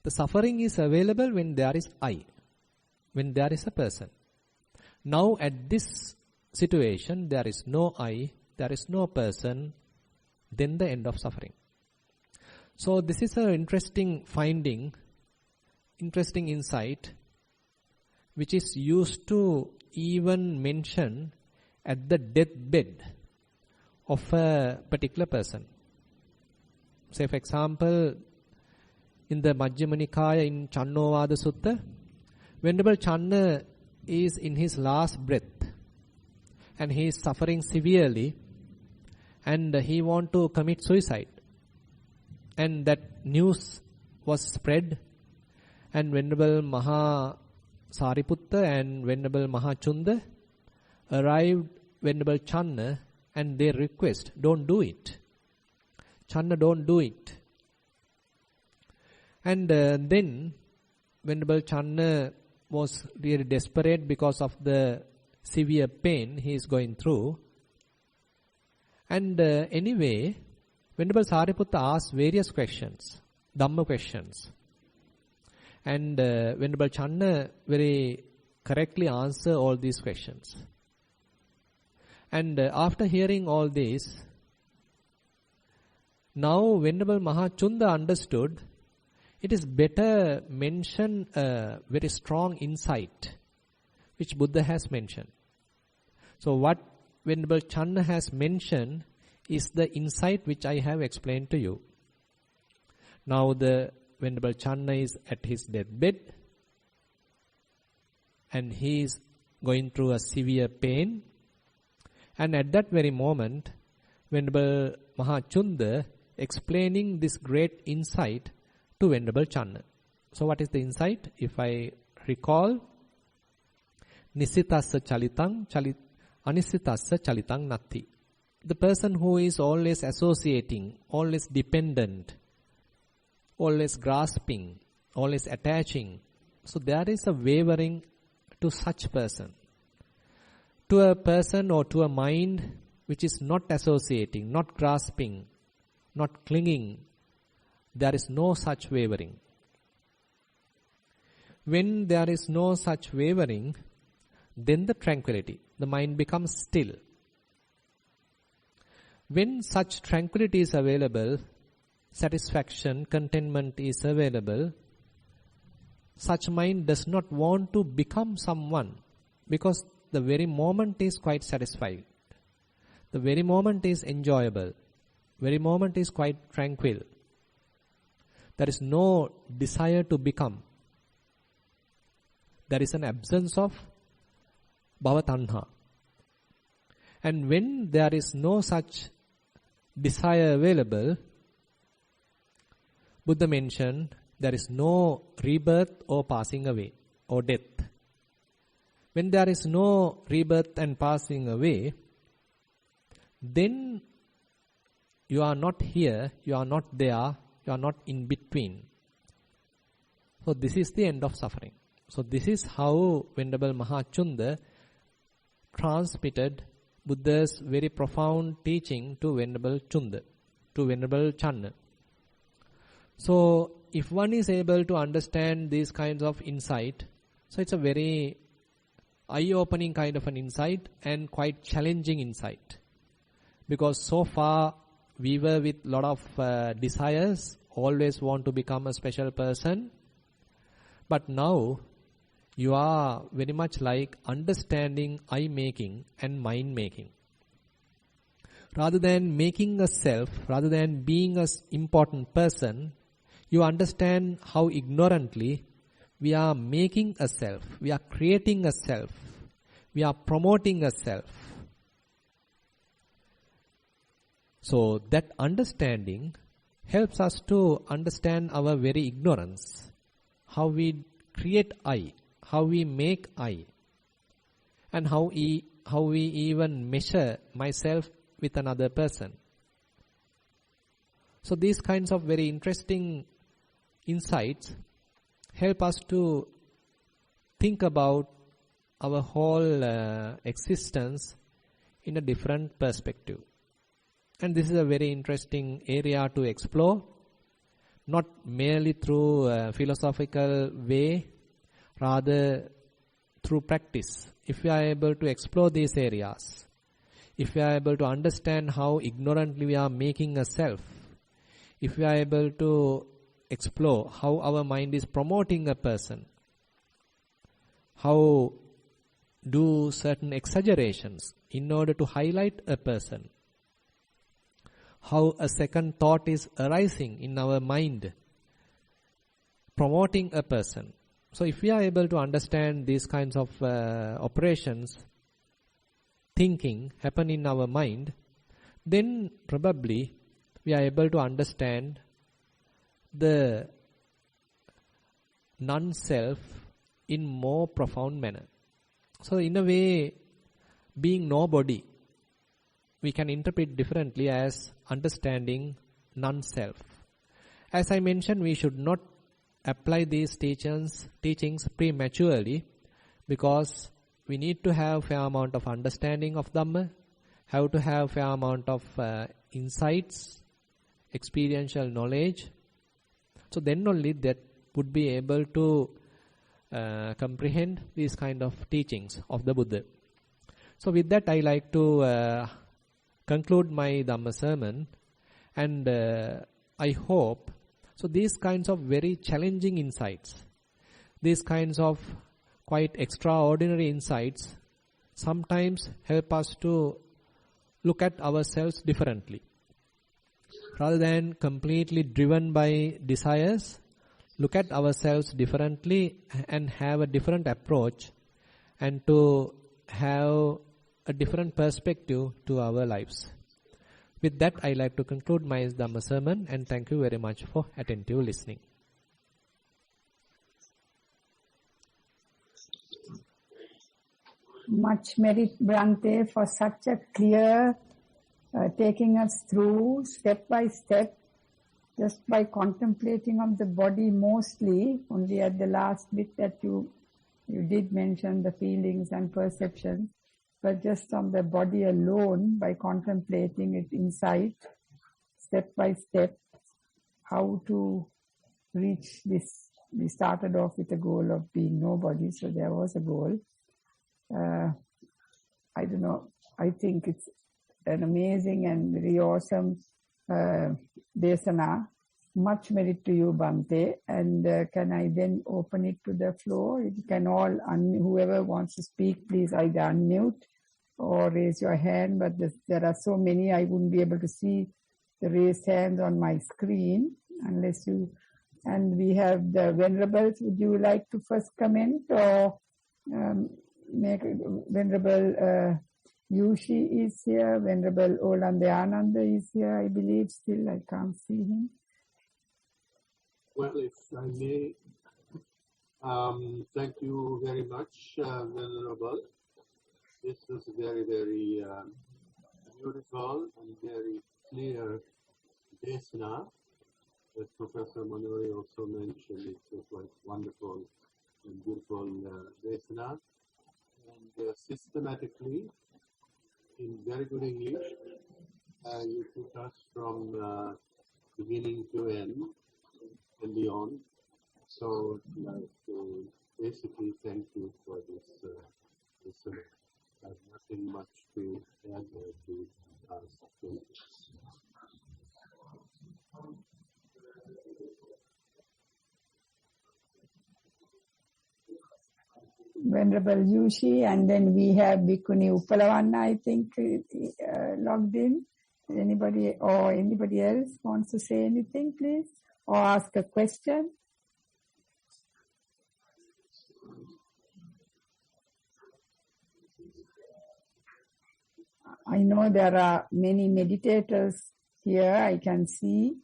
the suffering is available when there is I, when there is a person. Now at this situation, there is no I, there is no person, then the end of suffering. So this is an interesting finding, interesting insight, which is used to even mention at the deathbed of a particular person. Say for example, in the Majjhima Nikaya in Channovada Sutta, Venerable Channa is in his last breath and he is suffering severely and he want to commit suicide. And that news was spread, and Venerable Maha Sariputta and Venerable Maha Chunda arrived Venerable Channa and they request, don't do it. Channa, don't do it. And then Venerable Channa was really desperate because of the severe pain he is going through. And anyway, Venerable Sariputta asked various questions, Dhamma questions. And Venerable Channa very correctly answered all these questions. And after hearing all this, now Venerable Mahachunda understood it is better mention a very strong insight which Buddha has mentioned. So what Venerable Channa has mentioned is the insight which I have explained to you. Now the Venerable Channa is at his deathbed and he is going through a severe pain. And at that very moment, Venerable Mahachunda explaining this great insight to Venerable Channa. So what is the insight? If I recall, Nisitassa chalitang, anisitassa chalitang natti. The person who is always associating, always dependent always grasping, always attaching. So there is a wavering to such person. To a person or to a mind which is not associating, not grasping, not clinging, there is no such wavering. When there is no such wavering, then the tranquility, the mind becomes still. When such tranquility is available, satisfaction, contentment is available, such mind does not want to become someone, because the very moment is quite satisfied. The very moment is enjoyable. Very moment is quite tranquil. There is no desire to become. There is an absence of bhava tanha. And when there is no such desire available, Buddha mentioned there is no rebirth or passing away or death. When there is no rebirth and passing away, then you are not here, you are not there, you are not in between. So this is the end of suffering. So this is how Venerable Mahachunda transmitted Buddha's very profound teaching to Venerable Chunda, to Venerable Channa. So if one is able to understand these kinds of insight, so it's a very eye-opening kind of an insight and quite challenging insight. Because so far we were with a lot of desires, always want to become a special person. But now you are very much like understanding eye-making and mind-making. Rather than making a self, rather than being an important person, you understand how ignorantly we are making a self, we are creating a self, we are promoting a self. So that understanding helps us to understand our very ignorance, how we create I, how we make I, and how we even measure myself with another person. So these kinds of very interesting insights help us to think about our whole existence in a different perspective. And this is a very interesting area to explore, not merely through a philosophical way, rather through practice. If we are able to explore these areas, if we are able to understand how ignorantly we are making a self, if we are able to explore how our mind is promoting a person, how do certain exaggerations in order to highlight a person, how a second thought is arising in our mind, promoting a person. So if we are able to understand these kinds of operations, thinking happen in our mind, then probably we are able to understand the non-self in more profound manner. So in a way, being nobody, we can interpret differently as understanding non-self. As I mentioned, we should not apply these teachings prematurely, because we need to have fair amount of understanding of Dhamma, have to have fair amount of insights, experiential knowledge. So then only that would be able to comprehend these kind of teachings of the Buddha. So with that, I like to conclude my Dhamma sermon, and I hope, so these kinds of very challenging insights, these kinds of quite extraordinary insights sometimes help us to look at ourselves differently. Rather than completely driven by desires, look at ourselves differently and have a different approach, and to have a different perspective to our lives. With that, I like to conclude my Dhamma sermon, and thank you very much for attentive listening. Much merit, Bhante, for such a clear taking us through step by step just by contemplating on the body mostly, only at the last bit that you did mention the feelings and perceptions, but just on the body alone, by contemplating it inside, step by step, how to reach this. We started off with a goal of being nobody, so there was a goal. I don't know, I think it's an amazing and very awesome desana. Much merit to you, Bhante. And can I then open it to the floor? You can all, whoever wants to speak, please either unmute or raise your hand. But there are so many, I wouldn't be able to see the raised hands on my screen unless you... And we have the Venerables. Would you like to first comment or make Venerable Yushi is here, Venerable Olandeananda is here, I believe. Still, I can't see him. Well, if I may, thank you very much, Venerable. This was very, very beautiful and very clear desana that Professor Manori also mentioned. It was like wonderful and beautiful desana. And systematically, in very good English, you took us from beginning to end and beyond. So, basically, thank you for this. I have nothing much to add or to ask. Venerable Yushi, and then we have Bhikkhuni Uppalavanna, I think, logged in. Anybody else wants to say anything, please? Or ask a question? I know there are many meditators here, I can see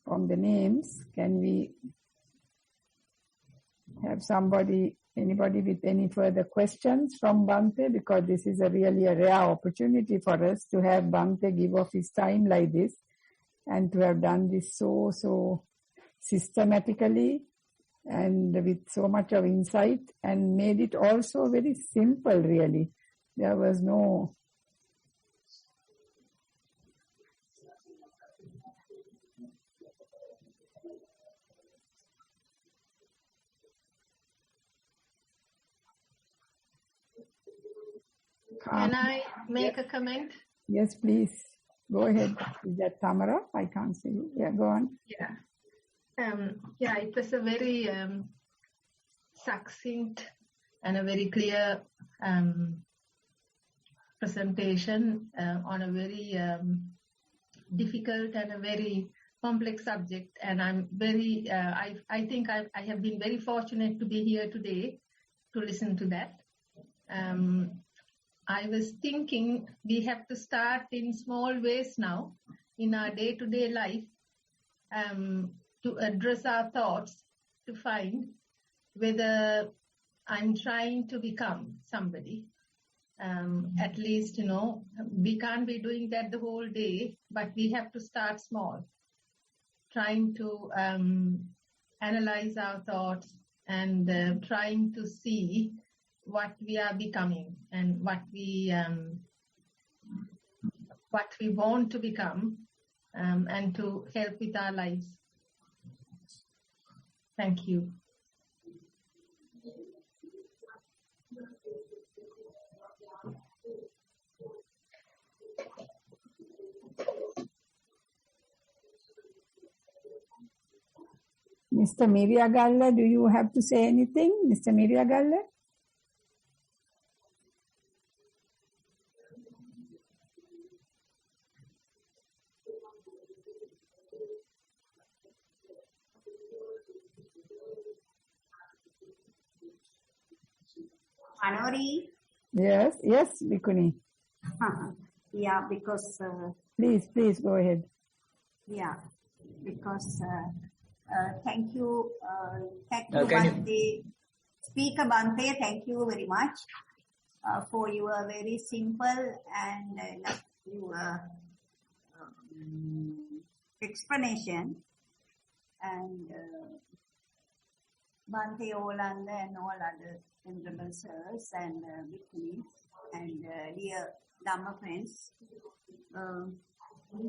from the names. Can we have anybody with any further questions from Bhante? Because this is really a rare opportunity for us to have Bhante give off his time like this and to have done this so systematically and with so much of insight and made it also very simple, really. There was no... Can I make a comment? Yes, please. Go ahead. Is that Tamara? I can't see you. Yeah, go on. Yeah. It was a very succinct and a very clear presentation on a very difficult and a very complex subject. And I'm very, I think I have been very fortunate to be here today to listen to that. I was thinking we have to start in small ways now in our day-to-day life to address our thoughts, to find whether I'm trying to become somebody. At least, we can't be doing that the whole day, but we have to start small, trying to analyze our thoughts and trying to see what we are becoming and what we want to become, and to help with our lives. Thank you. Mr. Miriyagalla, do you have to say anything? Mr. Miriyagalla? Manori? Yes, Bhikkhuni. Yeah, because... Please go ahead. Yeah, because thank you Bhante. Speaker Bhante, thank you very much for your very simple and your explanation. and Bhante Olanda and all other venerable sirs and Bhikkhunis and dear Dhamma friends.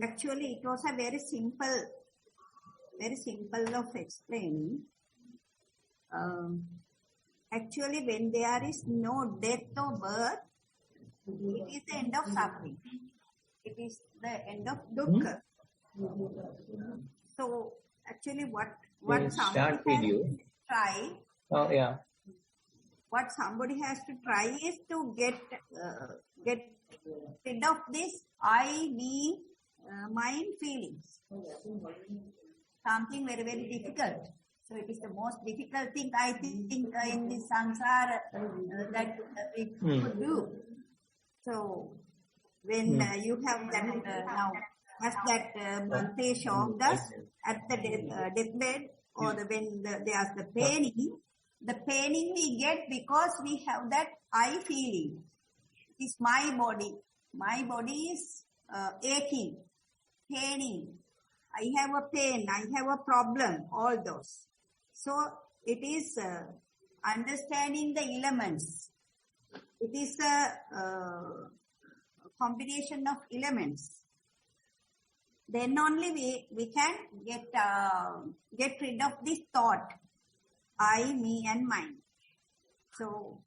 Actually, it was a very simple of explaining. Actually, when there is no death or birth, it is the end of suffering. It is the end of dukkha. So, actually, what somebody has to try. Oh, yeah. What somebody has to try is to get rid of this I, me, mind feelings. Something very, very difficult. So it is the most difficult thing I think in this samsara that we could do. So when you have that now, as that Bhante showed us at the deathbed, or when there's the paining we get because we have that I feeling. It is my body. My body is aching, paining. I have a pain, I have a problem, all those. So it is understanding the elements. It is a combination of elements. Then only we can get rid of this thought, I, me and mine. So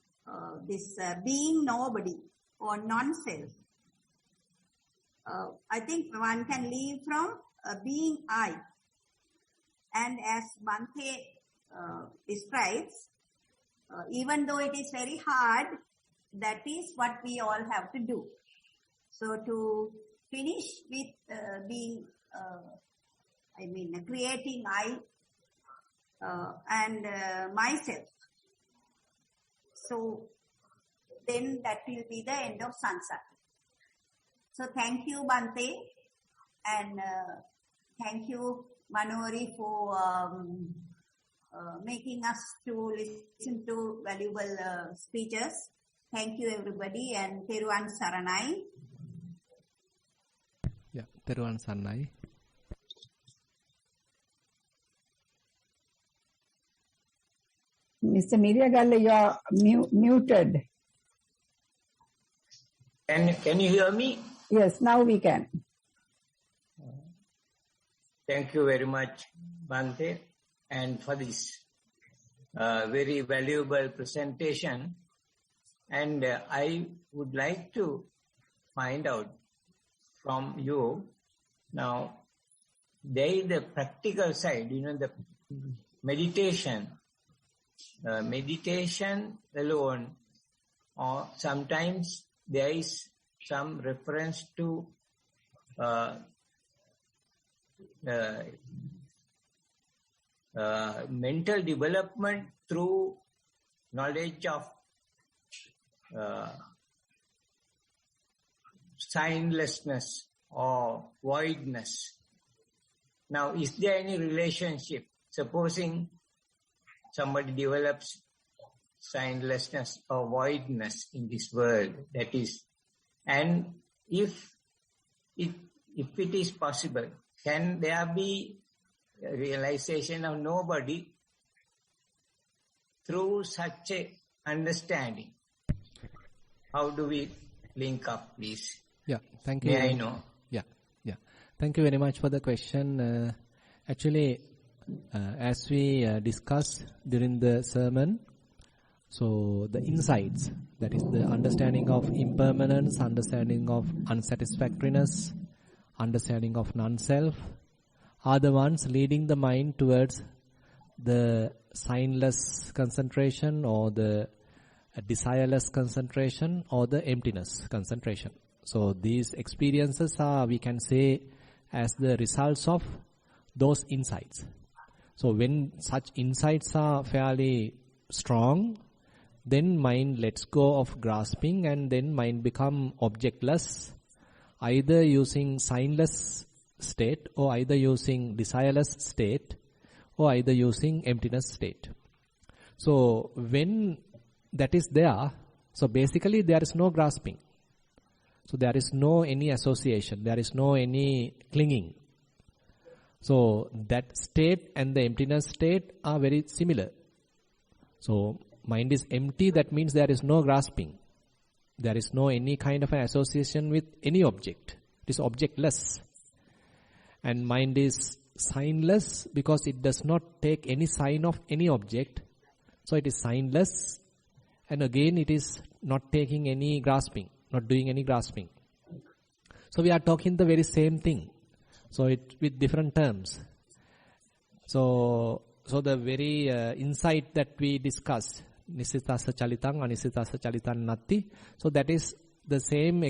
this being nobody or non-self, I think one can leave from being I. And as Bhante describes, even though it is very hard, that is what we all have to do. So to finish with creating I and myself. So then that will be the end of samsara. So thank you, Bhante, and thank you, Manori, for making us to listen to valuable speeches. Thank you, everybody, and Theruvan Saranai. Yeah, Theruvan Saranai. Mr. Miriyagalla, you are muted. Can you hear me? Yes, now we can. Thank you very much, Bhante, and for this very valuable presentation. And I would like to find out from you now, there is the practical side, the meditation. Meditation alone, or sometimes there is some reference to mental development through knowledge of signlessness or voidness. Now, is there any relationship? Supposing somebody develops signlessness or voidness in this world, that is, and if it is possible, can there be a realization of nobody through such a understanding? How do we link up, please? Yeah, thank you. May I know? Yeah. Thank you very much for the question. Actually, as we discussed during the sermon, so the insights, that is the understanding of impermanence, understanding of unsatisfactoriness, understanding of non-self, are the ones leading the mind towards the signless concentration or the desireless concentration or the emptiness concentration. So these experiences are, we can say, as the results of those insights. So when such insights are fairly strong, then mind lets go of grasping and then mind become objectless, either using signless state or either using desireless state or either using emptiness state. So when that is there, so basically there is no grasping. So there is no any association, there is no any clinging. So that state and the emptiness state are very similar. So mind is empty, that means there is no grasping. There is no any kind of an association with any object. It is objectless. And mind is signless because it does not take any sign of any object. So it is signless. And again it is not taking any grasping, not doing any grasping. So we are talking the very same thing. So it with different terms. So the very insight that we discussed, Nisitasa Chalitang, Anisitasa Chalitan Natti. So that is the same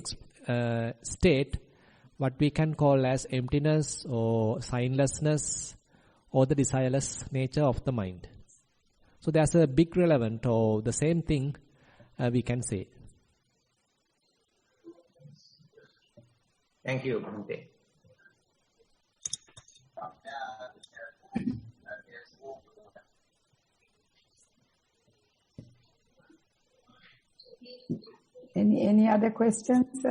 state, what we can call as emptiness or signlessness or the desireless nature of the mind. So there's a big relevant or the same thing we can say. Thank you, Bhante. Any other questions?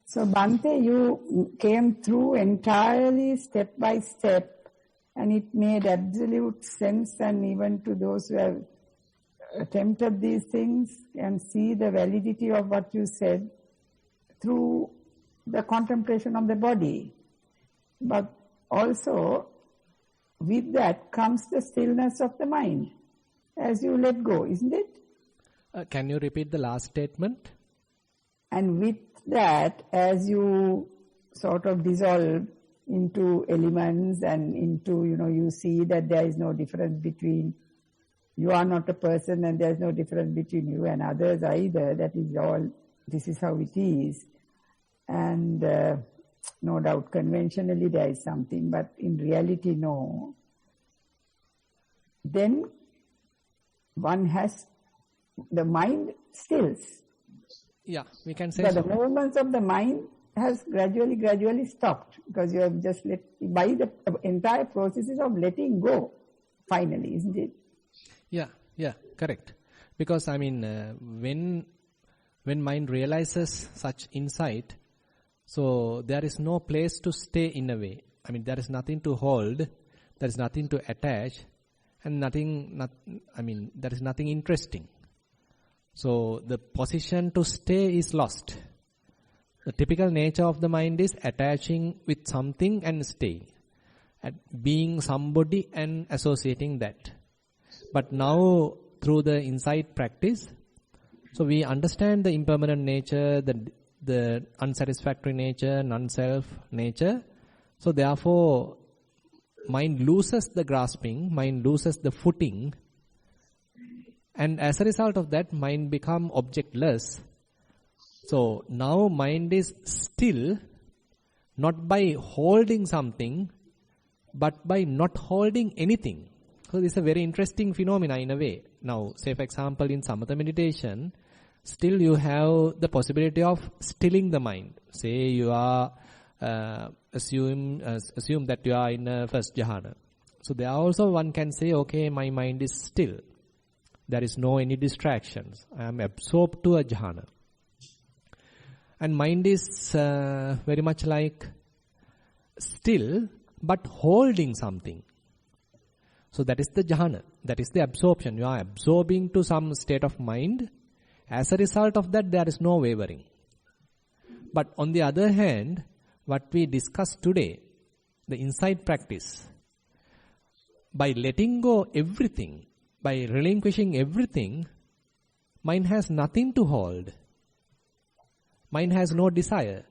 So Bhante, you came through entirely step by step, and it made absolute sense, and even to those who have attempted these things and see the validity of what you said through the contemplation of the body. But also with that comes the stillness of the mind as you let go, isn't it? Can you repeat the last statement? And with that, as you sort of dissolve into elements and into, you see that there is no difference between, you are not a person and there is no difference between you and others either. That is all, this is how it is. And no doubt conventionally there is something, but in reality no. Then one has, the mind stills. Yeah, we can say but so. The movements of the mind has gradually stopped because you have just by the entire processes of letting go, finally, isn't it? Yeah, correct. Because when mind realizes such insight, so there is no place to stay in a way. There is nothing to hold, there is nothing to attach, and there is nothing interesting. So the position to stay is lost. The typical nature of the mind is attaching with something and staying, and being somebody and associating that. But now through the insight practice, so we understand the impermanent nature, the unsatisfactory nature, non-self nature. So therefore, mind loses the grasping, mind loses the footing, and as a result of that, mind become objectless. So now mind is still, not by holding something, but by not holding anything. So this is a very interesting phenomena in a way. Now, say for example, in samatha meditation, still you have the possibility of stilling the mind. Say you are, assume that you are in a first jhana. So there also one can say, okay, my mind is still. There is no any distractions. I am absorbed to a jhana. And mind is very much like still, but holding something. So that is the jhana. That is the absorption. You are absorbing to some state of mind. As a result of that, there is no wavering. But on the other hand, what we discussed today, the insight practice, by letting go everything, by relinquishing everything, mind has nothing to hold. Mind has no desire.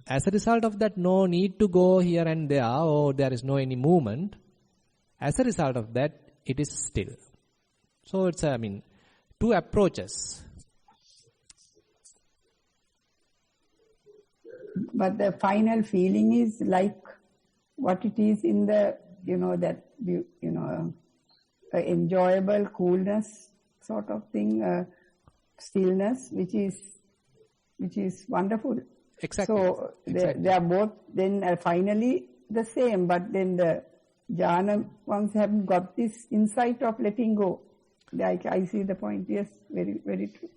As a result of that, no need to go here and there, or there is no any movement. As a result of that, it is still. So it's, two approaches. But the final feeling is like what it is in the, enjoyable coolness sort of thing, stillness, which is wonderful. Exactly. So they are both then finally the same, but then the jhana ones haven't got this insight of letting go. I see the point. Yes, very, very true.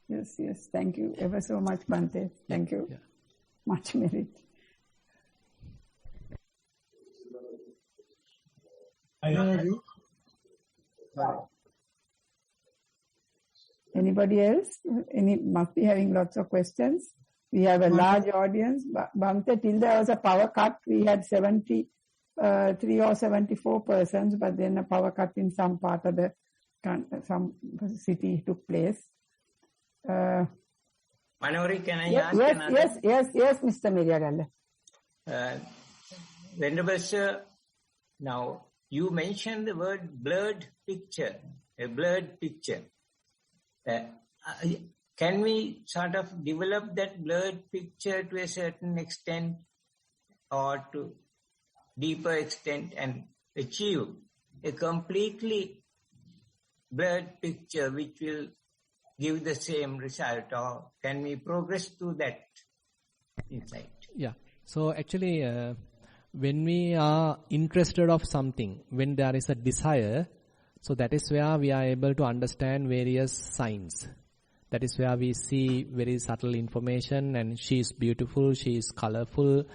Yes. Thank you ever so much, Bhante. Thank you. Yeah. Much merit. Anybody else? Must be having lots of questions. We have a large audience. Bhante, till there was a power cut, we had 73 or 74 persons, but then a power cut in some part of some city took place. Manori, can I ask another? Yes, Mr. Miriagalla. Venerable Sir, now you mentioned the word blurred picture, a blurred picture. Can we sort of develop that blurred picture to a certain extent or to deeper extent and achieve a completely blurred picture which will give the same result, or can we progress to that insight? Yeah. So actually, when we are interested of something, when there is a desire, so that is where we are able to understand various signs. That is where we see very subtle information, and she is beautiful, she is colorful,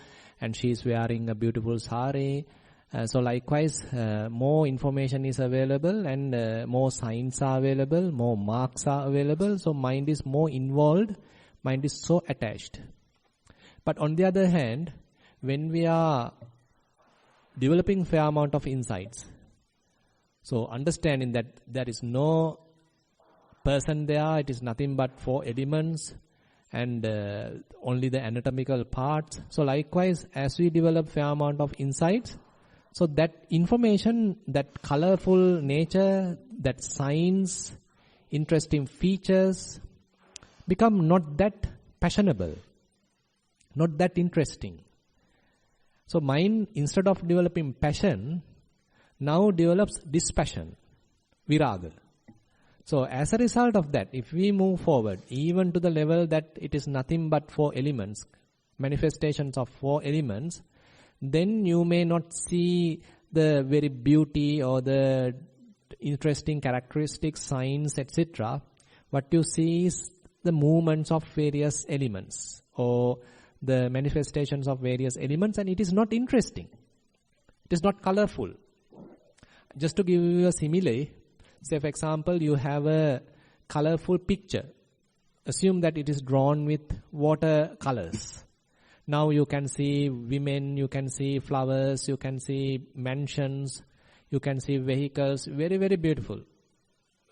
and she is wearing a beautiful sari. So likewise, more information is available, and more signs are available, more marks are available. So mind is more involved, mind is so attached. But on the other hand, when we are developing fair amount of insights, so understanding that there is no person there, it is nothing but 4 elements and only the anatomical parts. So likewise, as we develop fair amount of insights, so that information, that colorful nature, that signs, interesting features become not that passionable, not that interesting. So mind, instead of developing passion, now develops dispassion, viraga. So as a result of that, if we move forward, even to the level that it is nothing but 4 elements, manifestations of 4 elements, then you may not see the very beauty or the interesting characteristics, signs, etc. What you see is the movements of various elements or the manifestations of various elements, and it is not interesting. It is not colorful. Just to give you a simile, say for example, you have a colorful picture. Assume that it is drawn with watercolors. Now you can see women, you can see flowers, you can see mansions, you can see vehicles, very, very beautiful.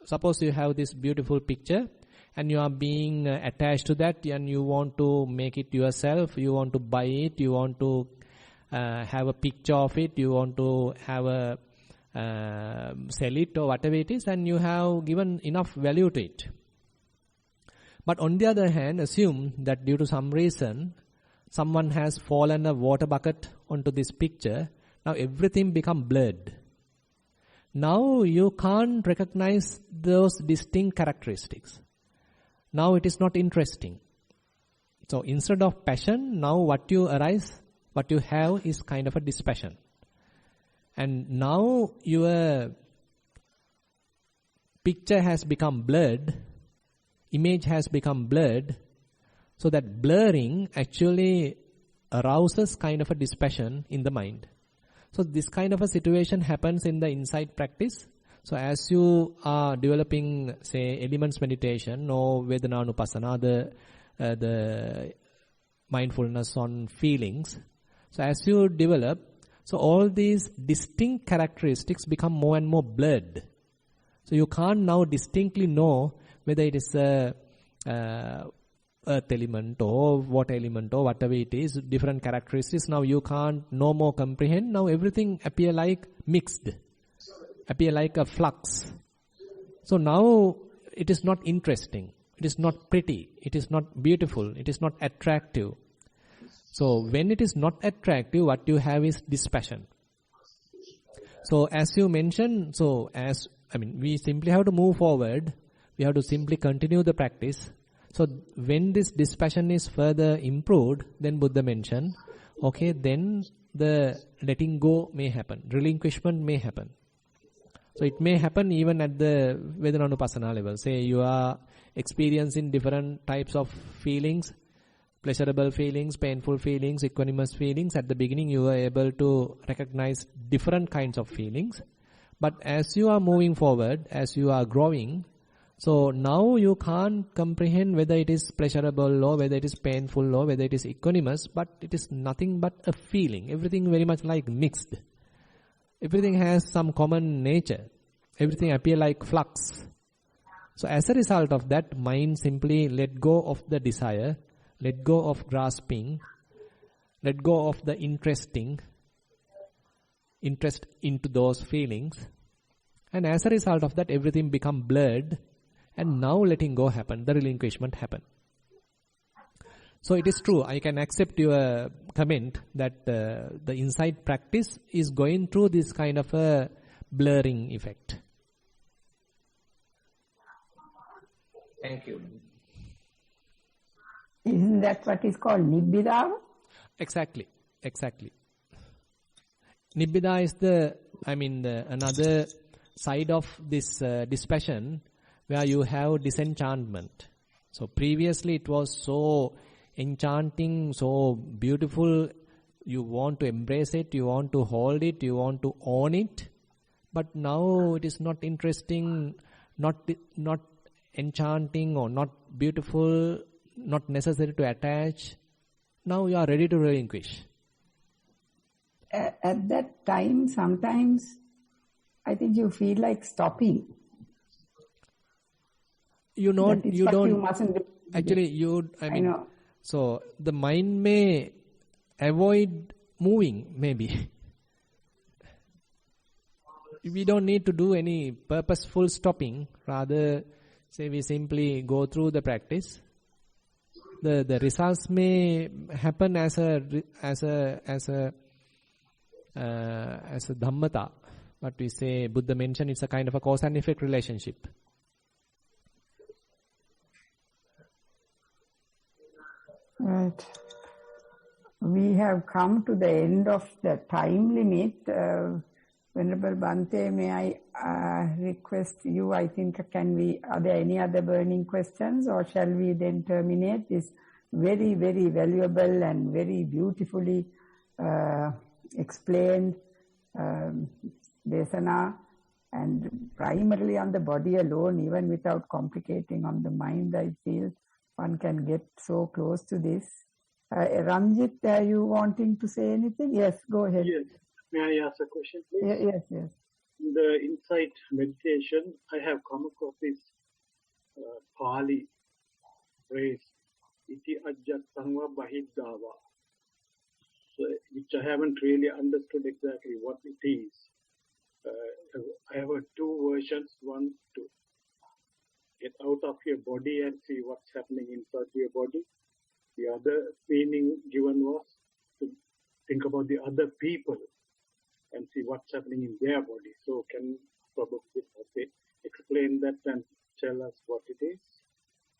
Suppose you have this beautiful picture and you are being attached to that and you want to make it yourself, you want to buy it, you want to have a picture of it, you want to have a sell it or whatever it is, and you have given enough value to it. But on the other hand, assume that due to some reason, someone has fallen a water bucket onto this picture. Now everything become blurred. Now you can't recognize those distinct characteristics. Now it is not interesting. So instead of passion, now what you have is kind of a dispassion. And now your picture has become blurred, image has become blurred, so that blurring actually arouses kind of a dispassion in the mind. So this kind of a situation happens in the insight practice. So as you are developing, say, elements meditation or Vedananupassana, the mindfulness on feelings, so as you develop, so all these distinct characteristics become more and more blurred. So you can't now distinctly know whether it is a earth element or water element or whatever it is, different characteristics. Now you can't no more comprehend. Now everything appear like mixed, appear like a flux. So now it is not interesting. It is not pretty. It is not beautiful. It is not attractive. So when it is not attractive, what you have is dispassion. So as you mentioned, we simply have to move forward. We have to simply continue the practice. So when this dispassion is further improved, then Buddha mentioned, okay, then the letting go may happen, relinquishment may happen. So it may happen even at the Vedananupassana level. Say you are experiencing different types of feelings, pleasurable feelings, painful feelings, equanimous feelings. At the beginning you are able to recognize different kinds of feelings. But as you are moving forward, as you are growing, so now you can't comprehend whether it is pleasurable or whether it is painful or whether it is equanimous, but it is nothing but a feeling. Everything very much like mixed. Everything has some common nature. Everything appear like flux. So as a result of that, mind simply let go of the desire, let go of grasping, let go of the interest into those feelings. And as a result of that, everything become blurred. And now letting go happen, the relinquishment happen. So it is true, I can accept your comment that the insight practice is going through this kind of a blurring effect. Thank you. Isn't that what is called Nibbida? Exactly. Nibbida is another side of this dispassion where you have disenchantment. So previously it was so enchanting, so beautiful. You want to embrace it, you want to hold it, you want to own it. But now it is not interesting, not enchanting or not beautiful, not necessary to attach. Now you are ready to relinquish. At that time, sometimes I think you feel like stopping. You mustn't do. Actually, I know. So the mind may avoid moving, maybe. We don't need to do any purposeful stopping. Rather, say we simply go through the practice. The results may happen as a dhammata. But we say, Buddha mentioned it's a kind of a cause and effect relationship. Right. We have come to the end of the time limit. Venerable Bhante, may I request you, I think, are there any other burning questions, or shall we then terminate this very, very valuable and very beautifully explained desana, and primarily on the body alone, even without complicating on the mind, I feel one can get so close to this. Ranjit, are you wanting to say anything? Yes, go ahead. Yes. May I ask a question, please? Yes. In the insight meditation, I have come across this Pali phrase, iti ajjattangva bahiddava, which I haven't really understood exactly what it is. I have two versions. One, to get out of your body and see what's happening inside your body. The other meaning given was to think about the other people and see what's happening in their body. So can probably explain that and tell us what it is,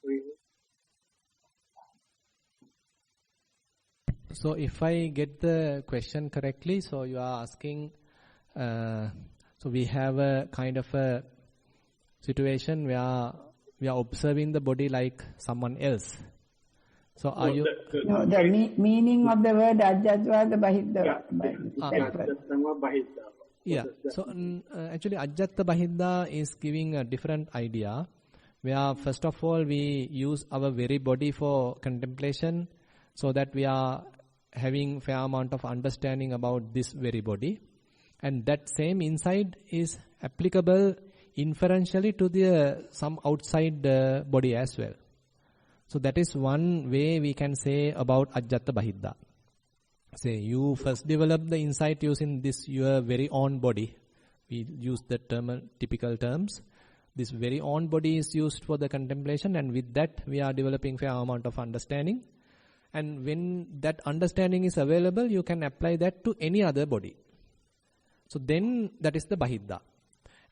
really? So if I get the question correctly, so you are asking, so we have a kind of a situation where we are observing the body like someone else. So are you... the meaning of the word ajjatva, the bahiddha. Yeah. So actually ajjatta bahiddha is giving a different idea, where first of all we use our very body for contemplation, so that we are having fair amount of understanding about this very body. And that same insight is applicable inferentially to the some outside body as well. So that is one way we can say about ajjatta bahiddha. Say you first develop the insight using this your very own body. We use the typical terms. This very own body is used for the contemplation, and with that we are developing fair amount of understanding. And when that understanding is available, you can apply that to any other body. So then that is the bahiddha.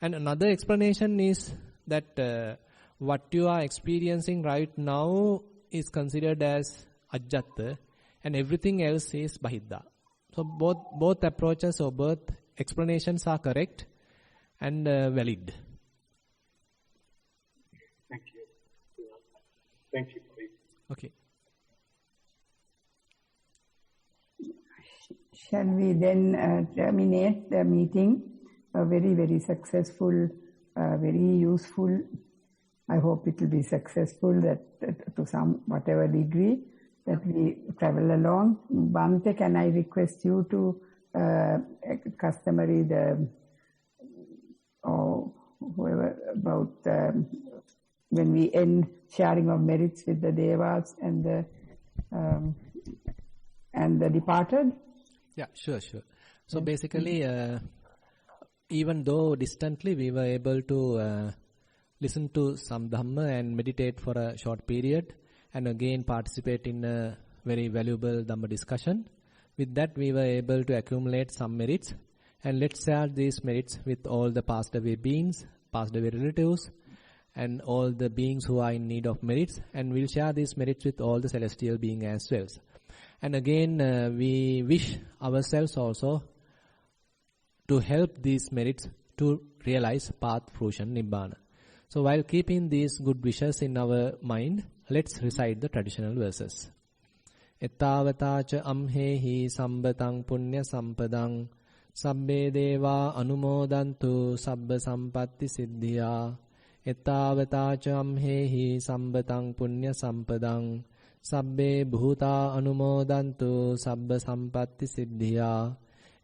And another explanation is that what you are experiencing right now is considered as ajjatta, and everything else is bahiddha. So both approaches or both explanations are correct and valid. Thank you. Thank you. Okay. Shall we then terminate the meeting? very, very successful, very useful. I hope it will be successful that to some whatever degree that we travel along. Bante, can I request you to customary or whoever about when we end sharing of merits with the devas and the departed? Yeah, sure. So basically, even though distantly, we were able to listen to some Dhamma and meditate for a short period, and again participate in a very valuable Dhamma discussion. With that, we were able to accumulate some merits, and let's share these merits with all the passed away beings, passed away relatives, and all the beings who are in need of merits, and we'll share these merits with all the celestial beings as well. And again, we wish ourselves also to help these merits to realize path, fruition, Nibbana. So while keeping these good wishes in our mind, let's recite the traditional verses. Ettavatacha amhehi sambatang punya sampadang sabbe deva anumodantu sabba sampatti siddhya. Ettavatacha amhehi sambatang punya sampadang sabbe bhuta anumodantu sabba sampatti siddhya.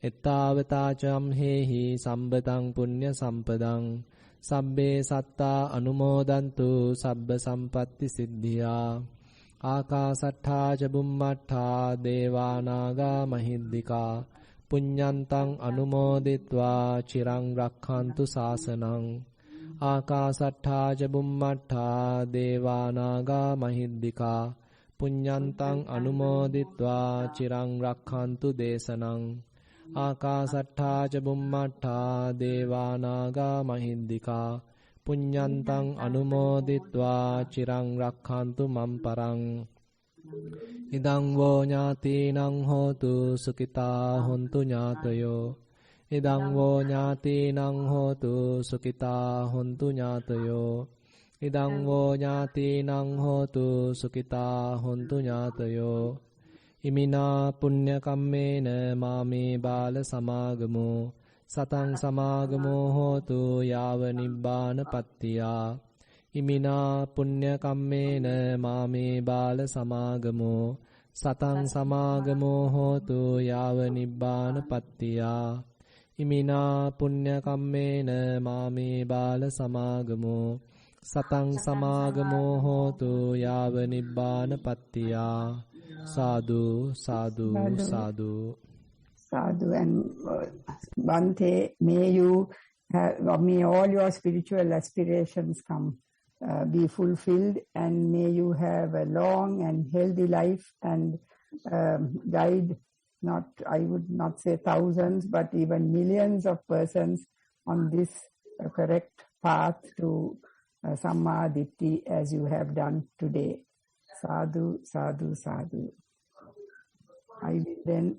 Ettavatacha amhehi sambatang punya sampadang sabbe satta anumodantu sabba sampatti siddhya. Akasattha ca bummattha devanaga mahiddika punyantang anumoditva chirang rakkhantu sasanang. Akasattha ca bummattha devanaga mahiddika punyantang anumoditva chirang rakkhantu desanang. Akasattha ca bummattha devanaga mahiddika punyantang anumoditva chirang rakkhantu mamparang. Idang vo ñātīnaṃ hotu sukita hontu ñātayo. Idang vo ñātīnaṃ hotu sukita hontu ñātayo. Idang vo ñātīnaṃ hotu sukita hontu ñātayo. Imina punya kammena mami bala samagamo satang samagamo hotu yava nibbana pattiya. Imina punya kammena mami bala samagamo satang samagamo hotu yava nibbana pattiya. Imina punya kammena mami bala samagamo satang samagamo hotu yava nibbana pattiya. Sadhu, sadhu, sadhu. Sadhu. And Bante, may all your spiritual aspirations be fulfilled, and may you have a long and healthy life and guide, I would not say thousands, but even millions of persons on this correct path to Samma Ditti as you have done today. Sadhu, sadhu, sadhu. I will then,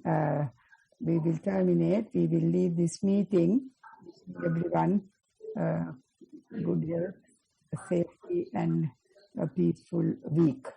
we will terminate. We will leave this meeting. Everyone, good health, safety, and a peaceful week.